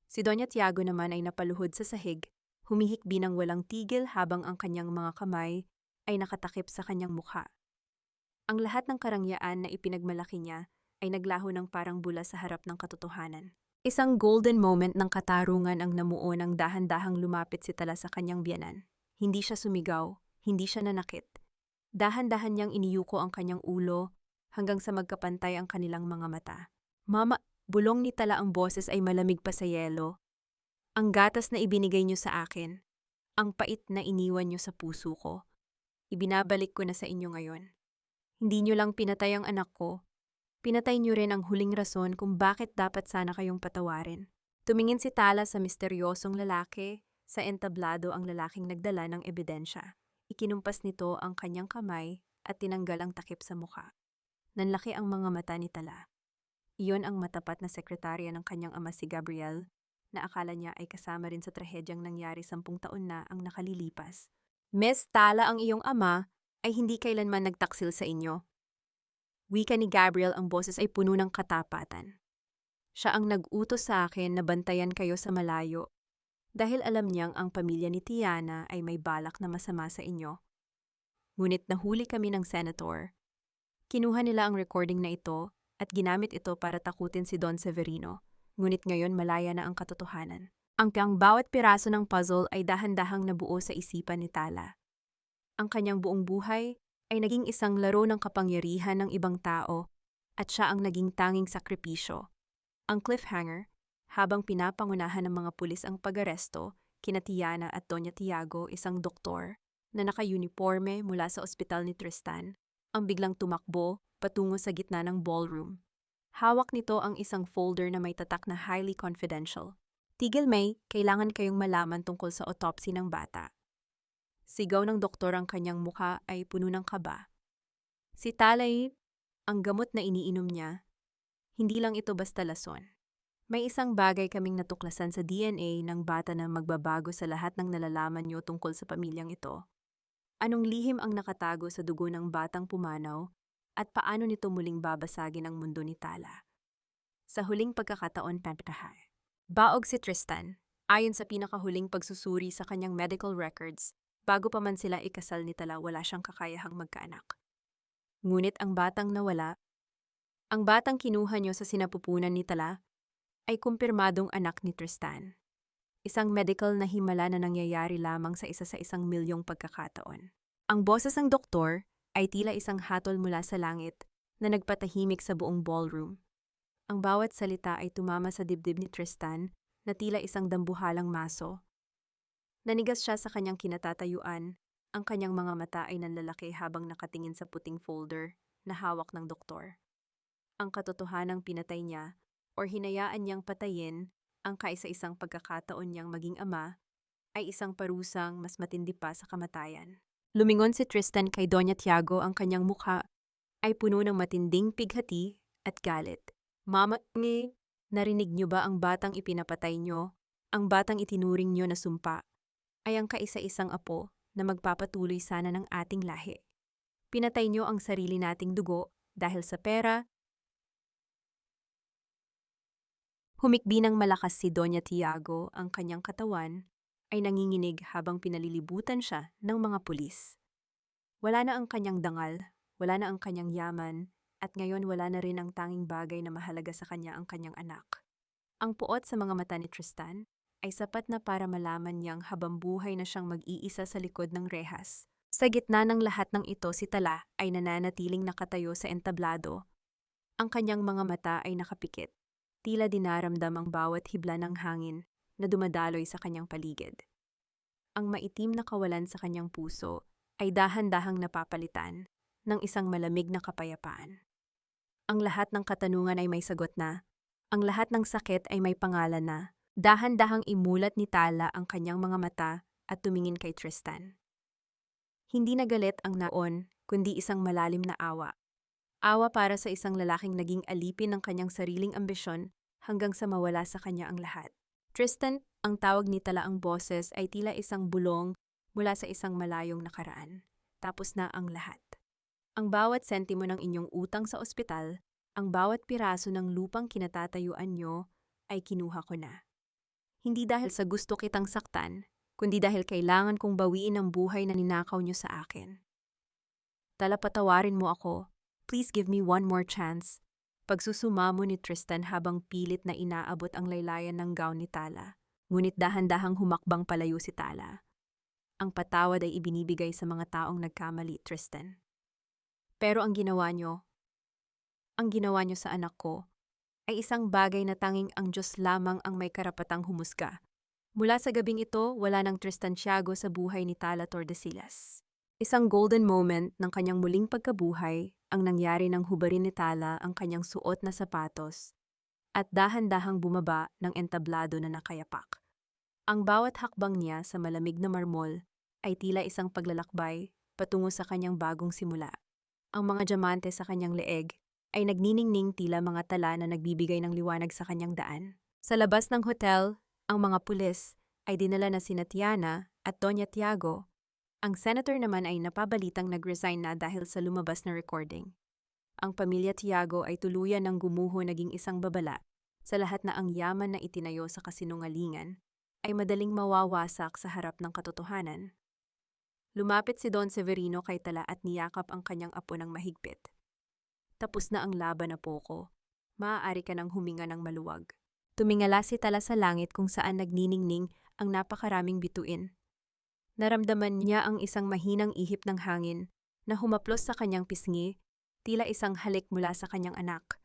Si Doña Tiago naman ay napaluhod sa sahig, humihikbi ng walang tigil habang ang kanyang mga kamay ay nakatakip sa kanyang mukha. Ang lahat ng karangyaan na ipinagmalaki niya ay naglaho ng parang bula sa harap ng katotohanan. Isang golden moment ng katarungan ang namuo nang dahan-dahang lumapit si Tala sa kanyang biyanan. Hindi siya sumigaw, hindi siya nanakit. Dahan-dahan niyang iniyuko ang kanyang ulo hanggang sa magkapantay ang kanilang mga mata. Mama, bulong ni Tala, ang boses ay malamig pa sa yelo. Ang gatas na ibinigay niyo sa akin, ang pait na iniwan niyo sa puso ko, ibinabalik ko na sa inyo ngayon. Hindi niyo lang pinatay ang anak ko, pinatay niyo rin ang huling rason kung bakit dapat sana kayong patawarin. Tumingin si Tala sa misteryosong lalaki, sa entablado ang lalaking nagdala ng ebidensya. Ikinumpas nito ang kanyang kamay at tinanggal ang takip sa mukha. Nanlaki ang mga mata ni Tala. Iyon ang matapat na sekretarya ng kanyang ama, si Gabriel, na akala niya ay kasama rin sa trahedyang nangyari 10 taon na ang nakalilipas. Miss Tala, ang iyong ama ay hindi kailanman nagtaksil sa inyo. Wika ni Gabriel, ang boses ay puno ng katapatan. Siya ang nag-utos sa akin na bantayan kayo sa malayo dahil alam niyang ang pamilya ni Tiana ay may balak na masama sa inyo. Ngunit nahuli kami ng senator. Kinuha nila ang recording na ito at ginamit ito para takutin si Don Severino. Ngunit ngayon malaya na ang katotohanan. Ang bawat piraso ng puzzle ay dahan-dahang nabuo sa isipan ni Tala. Ang kanyang buong buhay ay naging isang laro ng kapangyarihan ng ibang tao at siya ang naging tanging sakripisyo. Ang cliffhanger, habang pinapangunahan ng mga pulis ang pag-aresto kina Tiana at Doña Tiago, isang doktor na naka-uniforme mula sa ospital ni Tristan, ang biglang tumakbo patungo sa gitna ng ballroom. Hawak nito ang isang folder na may tatak na highly confidential. Tigil, May, kailangan kayong malaman tungkol sa autopsy ng bata. Sigaw ng doktor, ang kanyang mukha ay puno ng kaba. Si Talay, ang gamot na iniinom niya, hindi lang ito basta lason. May isang bagay kaming natuklasan sa DNA ng bata na magbabago sa lahat ng nalalaman niyo tungkol sa pamilyang ito. Anong lihim ang nakatago sa dugo ng batang pumanaw at paano nito muling babasagin ang mundo ni Tala? Sa huling pagkakataon, Pampatahay. Baog si Tristan, ayon sa pinakahuling pagsusuri sa kanyang medical records, bago pa man sila ikasal ni Tala, wala siyang kakayahang magkaanak. Ngunit ang batang nawala, ang batang kinuha niyo sa sinapupunan ni Tala, ay kumpirmadong anak ni Tristan. Isang medical na himala na nangyayari lamang sa isa sa 1,000,000 pagkakataon. Ang boses ng doktor ay tila isang hatol mula sa langit na nagpatahimik sa buong ballroom. Ang bawat salita ay tumama sa dibdib ni Tristan na tila isang dambuhalang maso. Nanigas siya sa kanyang kinatatayuan, ang kanyang mga mata ay nanlalaki habang nakatingin sa puting folder na hawak ng doktor. Ang katotohanang pinatay niya or hinayaan niyang patayin ang kaisa-isang pagkakataon niyang maging ama ay isang parusang mas matindi pa sa kamatayan. Lumingon si Tristan kay Doña Tiago, ang kanyang mukha ay puno ng matinding pighati at galit. Mama, narinig niyo ba ang batang ipinapatay niyo? Ang batang itinuring niyo na sumpa ay ang kaisa-isang apo na magpapatuloy sana ng ating lahi. Pinatay niyo ang sarili nating dugo dahil sa pera. Humikbi ng malakas si Doña Tiago, ang kanyang katawan ay nanginginig habang pinalilibutan siya ng mga pulis. Wala na ang kanyang dangal, wala na ang kanyang yaman, at ngayon wala na rin ang tanging bagay na mahalaga sa kanya, ang kanyang anak. Ang puot sa mga mata ni Tristan ay sapat na para malaman niyang habang buhay na siyang mag-iisa sa likod ng rehas. Sa gitna ng lahat ng ito, si Tala ay nananatiling nakatayo sa entablado. Ang kanyang mga mata ay nakapikit. Tila dinaramdam ang bawat hibla ng hangin na dumadaloy sa kanyang paligid. Ang maitim na kawalan sa kanyang puso ay dahan-dahang napapalitan ng isang malamig na kapayapaan. Ang lahat ng katanungan ay may sagot na. Ang lahat ng sakit ay may pangalan na. Dahan-dahang imulat ni Tala ang kanyang mga mata at tumingin kay Tristan. Hindi na galit ang naon, kundi isang malalim na awa. Awa para sa isang lalaking naging alipin ng kanyang sariling ambisyon hanggang sa mawala sa kanya ang lahat. Tristan, ang tawag ni Tala ang boses ay tila isang bulong mula sa isang malayong nakaraan. Tapos na ang lahat. Ang bawat sentimo ng inyong utang sa ospital, ang bawat piraso ng lupang kinatatayuan nyo, ay kinuha ko na. Hindi dahil sa gusto kitang saktan, kundi dahil kailangan kong bawiin ang buhay na ninakaw nyo sa akin. Tala, patawarin mo ako. Please give me one more chance. Pagsusumamo ni Tristan habang pilit na inaabot ang laylayan ng gown ni Tala. Ngunit dahan-dahang humakbang palayo si Tala. Ang patawad ay ibinibigay sa mga taong nagkamali, Tristan. Pero ang ginawa nyo sa anak ko, ay isang bagay na tanging ang Diyos lamang ang may karapatang humusga. Mula sa gabing ito, wala nang Tristan Tiago sa buhay ni Tala Tordesillas. Isang golden moment ng kanyang muling pagkabuhay ang nangyari nang hubarin ni Tala ang kanyang suot na sapatos at dahan-dahang bumaba ng entablado na nakayapak. Ang bawat hakbang niya sa malamig na marmol ay tila isang paglalakbay patungo sa kanyang bagong simula. Ang mga diamante sa kanyang leeg ay nagniningning tila mga tala na nagbibigay ng liwanag sa kanyang daan. Sa labas ng hotel, ang mga pulis ay dinala na sina Tiana at Doña Tiago. Ang senator naman ay napabalitang nag-resign na dahil sa lumabas na recording. Ang pamilya Tiago ay tuluyan ng gumuho, naging isang babala sa lahat na ang yaman na itinayo sa kasinungalingan ay madaling mawawasak sa harap ng katotohanan. Lumapit si Don Severino kay Tala at niyakap ang kanyang apo ng mahigpit. Tapos na ang laban, na poko. Maaari ka nang huminga ng maluwag. Tumingala si Tala sa langit kung saan nagniningning ang napakaraming bituin. Naramdaman niya ang isang mahinang ihip ng hangin na humaplos sa kanyang pisngi, tila isang halik mula sa kanyang anak.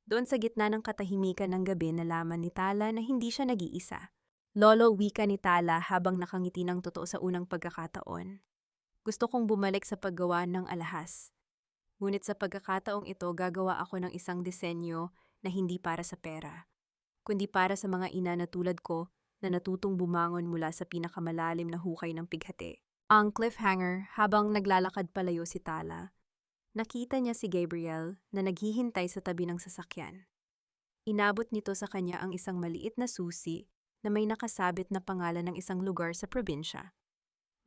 Doon sa gitna ng katahimikan ng gabi, nalaman ni Tala na hindi siya nag-iisa. Lolo, wika ni Tala habang nakangiti ng totoo sa unang pagkakataon. Gusto kong bumalik sa paggawa ng alahas. Ngunit sa pagkakataong ito, gagawa ako ng isang disenyo na hindi para sa pera, kundi para sa mga ina na tulad ko na natutong bumangon mula sa pinakamalalim na hukay ng pighati. Ang cliffhanger, habang naglalakad palayo si Tala, nakita niya si Gabriel na naghihintay sa tabi ng sasakyan. Inabot nito sa kanya ang isang maliit na susi na may nakasabit na pangalan ng isang lugar sa probinsya.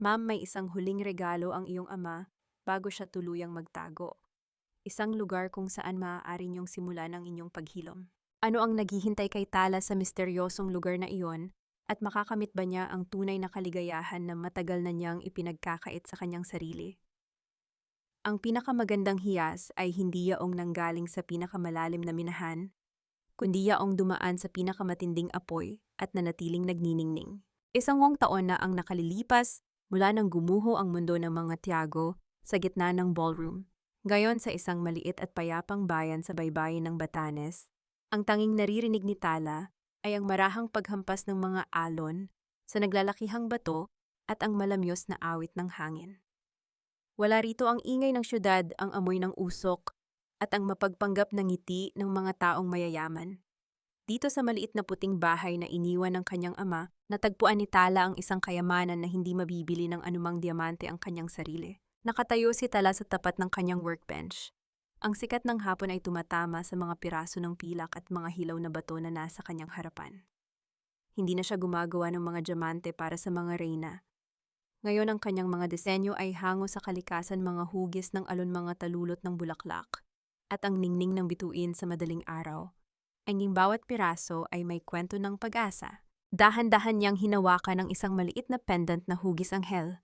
Ma'am, may isang huling regalo ang iyong ama bago siya tuluyang magtago. Isang lugar kung saan maaari niyong simulan ang inyong paghilom. Ano ang naghihintay kay Tala sa misteryosong lugar na iyon? At makakamit ba niya ang tunay na kaligayahan na matagal na niyang ipinagkakait sa kanyang sarili? Ang pinakamagandang hiyas ay hindi yaong nanggaling sa pinakamalalim na minahan, kundi yaong dumaan sa pinakamatinding apoy at nanatiling nagniningning. Isang taon na ang nakalilipas mula nang gumuho ang mundo ng mga Tiago sa gitna ng ballroom. Gayon sa isang maliit at payapang bayan sa baybayin ng Batanes, ang tanging naririnig ni Tala ay ang marahang paghampas ng mga alon sa naglalakihang bato at ang malamyos na awit ng hangin. Wala rito ang ingay ng syudad, ang amoy ng usok, at ang mapagpanggap na ngiti ng mga taong mayayaman. Dito sa maliit na puting bahay na iniwan ng kanyang ama, natagpuan ni Tala ang isang kayamanan na hindi mabibili ng anumang diamante ang kanyang sarili. Nakatayo si Tala sa tapat ng kanyang workbench. Ang sikat ng hapon ay tumatama sa mga piraso ng pilak at mga hilaw na bato na nasa kanyang harapan. Hindi na siya gumagawa ng mga diamante para sa mga reyna, Ngayon ang kanyang mga disenyo ay hango sa kalikasan, mga hugis ng alon, mga talulot ng bulaklak, at ang ningning ng bituin sa madaling araw. Ang bawat piraso ay may kwento ng pag-asa. Dahan-dahan niyang hinawakan ng isang maliit na pendant na hugis anghel.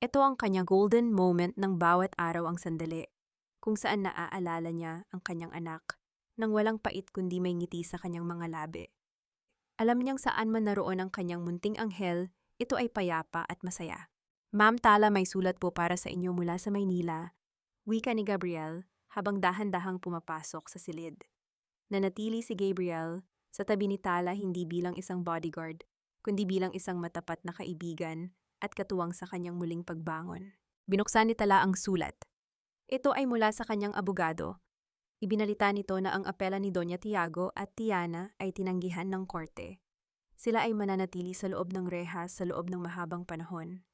Ito ang kanyang golden moment ng bawat araw, ang sandali kung saan naaalala niya ang kanyang anak nang walang pait kundi may ngiti sa kanyang mga labi. Alam niyang saan man naroon ang kanyang munting anghel, ito ay payapa at masaya. Ma'am Tala, may sulat po para sa inyo mula sa Maynila, wika ni Gabriel habang dahan-dahang pumapasok sa silid. Nanatili si Gabriel sa tabi ni Tala, hindi bilang isang bodyguard, kundi bilang isang matapat na kaibigan at katuwang sa kanyang muling pagbangon. Binuksan ni Tala ang sulat. Ito ay mula sa kanyang abogado. Ibinalita nito na ang apela ni Doña Tiago at Tiana ay tinanggihan ng korte. Sila ay mananatili sa loob ng rehas sa loob ng mahabang panahon.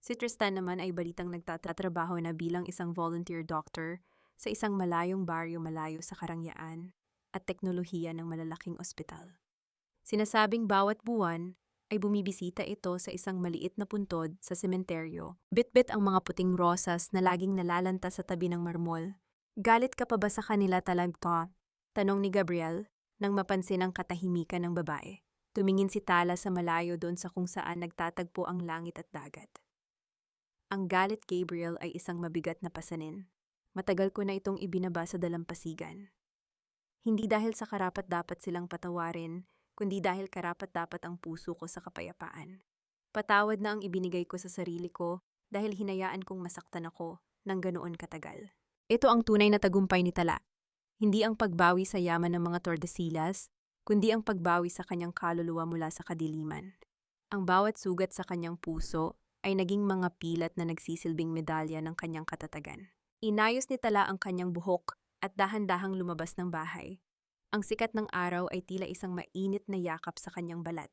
Si Tristan naman ay balitang nagtatrabaho na bilang isang volunteer doctor sa isang malayong baryo malayo sa karangyaan at teknolohiya ng malalaking ospital. Sinasabing bawat buwan ay bumibisita ito sa isang maliit na puntod sa sementeryo. Bit-bit ang mga puting rosas na laging nalalanta sa tabi ng marmol. Galit ka pa ba sa kanila talaga? Tanong ni Gabriel nang mapansin ang katahimikan ng babae. Tumingin si Tala sa malayo doon sa kung saan nagtatagpo ang langit at dagat. Ang galit, Gabriel, ay isang mabigat na pasanin. Matagal ko na itong ibinaba sa dalampasigan. Hindi dahil sa karapat-dapat silang patawarin, kundi dahil karapat-dapat ang puso ko sa kapayapaan. Patawad na ang ibinigay ko sa sarili ko dahil hinayaan kong masaktan ako ng ganoon katagal. Ito ang tunay na tagumpay ni Tala. Hindi ang pagbawi sa yaman ng mga Tordesillas, kundi ang pagbawi sa kanyang kaluluwa mula sa kadiliman. Ang bawat sugat sa kanyang puso ay naging mga pilat na nagsisilbing medalya ng kanyang katatagan. Inayos ni Tala ang kanyang buhok at dahan-dahang lumabas ng bahay. Ang sikat ng araw ay tila isang mainit na yakap sa kanyang balat.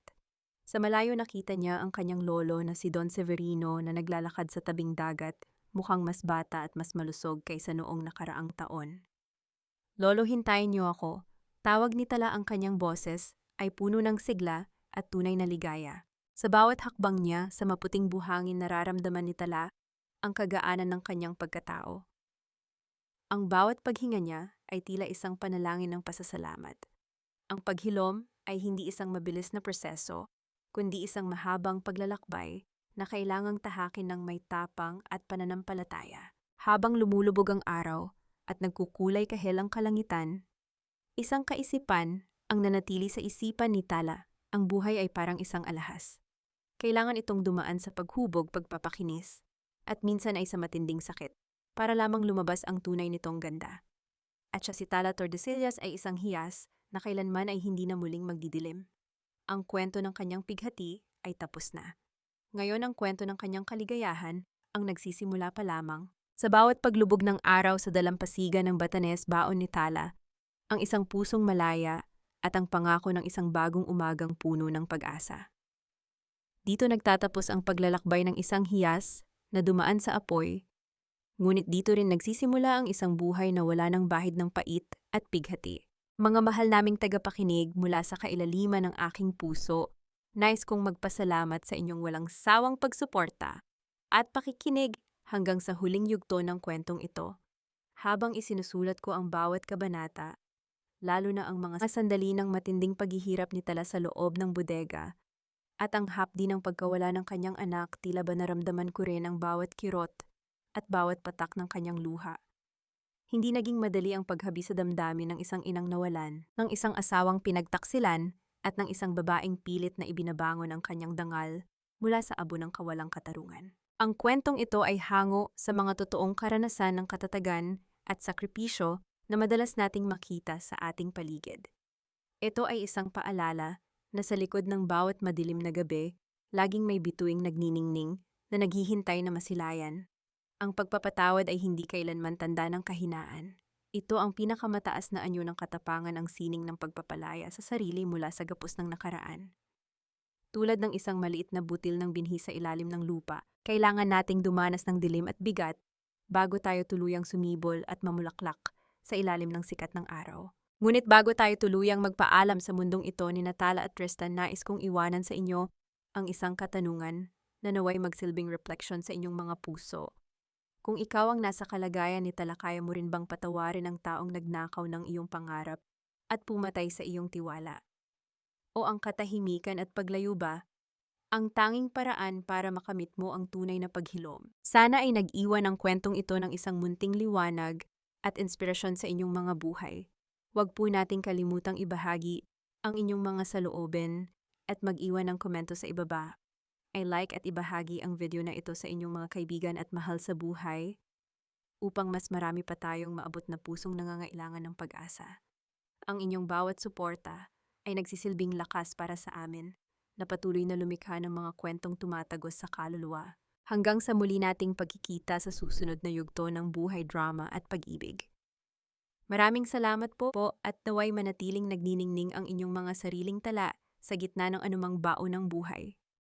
Sa malayo nakita niya ang kanyang lolo na si Don Severino na naglalakad sa tabing dagat, mukhang mas bata at mas malusog kaysa noong nakaraang taon. Lolo, hintayin niyo ako. Tawag ni Tala, ang kanyang boses ay puno ng sigla at tunay na ligaya. Sa bawat hakbang niya sa maputing buhangin, nararamdaman ni Tala ang kagaanan ng kanyang pagkatao. Ang bawat paghinga niya ay tila isang panalangin ng pasasalamat. Ang paghilom ay hindi isang mabilis na proseso, kundi isang mahabang paglalakbay na kailangang tahakin ng may tapang at pananampalataya. Habang lumulubog ang araw at nagkukulay kahel ang kalangitan, isang kaisipan ang nanatili sa isipan ni Tala. Ang buhay ay parang isang alahas. Kailangan itong dumaan sa paghubog, pagpapakinis, at minsan ay sa matinding sakit, para lamang lumabas ang tunay nitong ganda. At siya, si Tala Tordesillas, ay isang hiyas na kailanman ay hindi na muling magdidilim. Ang kwento ng kanyang pighati ay tapos na. Ngayon ang kwento ng kanyang kaligayahan ang nagsisimula pa lamang. Sa bawat paglubog ng araw sa dalampasigan ng Batanes, baon ni Tala ang isang pusong malaya at ang pangako ng isang bagong umagang puno ng pag-asa. Dito nagtatapos ang paglalakbay ng isang hiyas na dumaan sa apoy, ngunit dito rin nagsisimula ang isang buhay na wala ng bahid ng pait at pighati. Mga mahal naming tagapakinig, mula sa kailaliman ng aking puso, nais kong magpasalamat sa inyong walang sawang pagsuporta at pakikinig hanggang sa huling yugto ng kwentong ito. Habang isinusulat ko ang bawat kabanata, lalo na ang mga sandali ng matinding paghihirap ni Tala sa loob ng bodega, at ang hapdi ng pagkawala ng kanyang anak, tila ba naramdaman ko rin ang bawat kirot at bawat patak ng kanyang luha. Hindi naging madali ang paghabi sa damdamin ng isang inang nawalan, ng isang asawang pinagtaksilan, at ng isang babaeng pilit na ibinabangon ang kanyang dangal mula sa abo ng kawalang katarungan. Ang kwentong ito ay hango sa mga totoong karanasan ng katatagan at sakripisyo na madalas nating makita sa ating paligid. Ito ay isang paalala na sa likod ng bawat madilim na gabi, laging may bituing nagniningning na naghihintay na masilayan. Ang pagpapatawad ay hindi kailanman tanda ng kahinaan. Ito ang pinakamataas na anyo ng katapangan, ang sining ng pagpapalaya sa sarili mula sa gapos ng nakaraan. Tulad ng isang maliit na butil ng binhi sa ilalim ng lupa, kailangan nating dumanas ng dilim at bigat bago tayo tuluyang sumibol at mamulaklak sa ilalim ng sikat ng araw. Ngunit bago tayo tuluyang magpaalam sa mundong ito, ni Tala at Tristan, nais kong iwanan sa inyo ang isang katanungan na naway magsilbing refleksyon sa inyong mga puso. Kung ikaw ang nasa kalagayan ni tala, kaya mo rin bang patawarin ang taong nagnakaw ng iyong pangarap at pumatay sa iyong tiwala? O ang katahimikan at paglayo ba ang tanging paraan para makamit mo ang tunay na paghilom? Sana ay nag-iwan ang kwentong ito ng isang munting liwanag at inspirasyon sa inyong mga buhay. Huwag po nating kalimutang ibahagi ang inyong mga saloobin at mag-iwan ng komento sa ibaba. Ay like at ibahagi ang video na ito sa inyong mga kaibigan at mahal sa buhay upang mas marami pa tayong maabot na pusong nangangailangan ng pag-asa. Ang inyong bawat suporta ay nagsisilbing lakas para sa amin na patuloy na lumikha ng mga kwentong tumatagos sa kaluluwa. Hanggang sa muli nating pagkikita sa susunod na yugto ng buhay, drama at pag-ibig. Maraming salamat po at naway manatiling nagniningning ang inyong mga sariling tala sa gitna ng anumang baon ng buhay.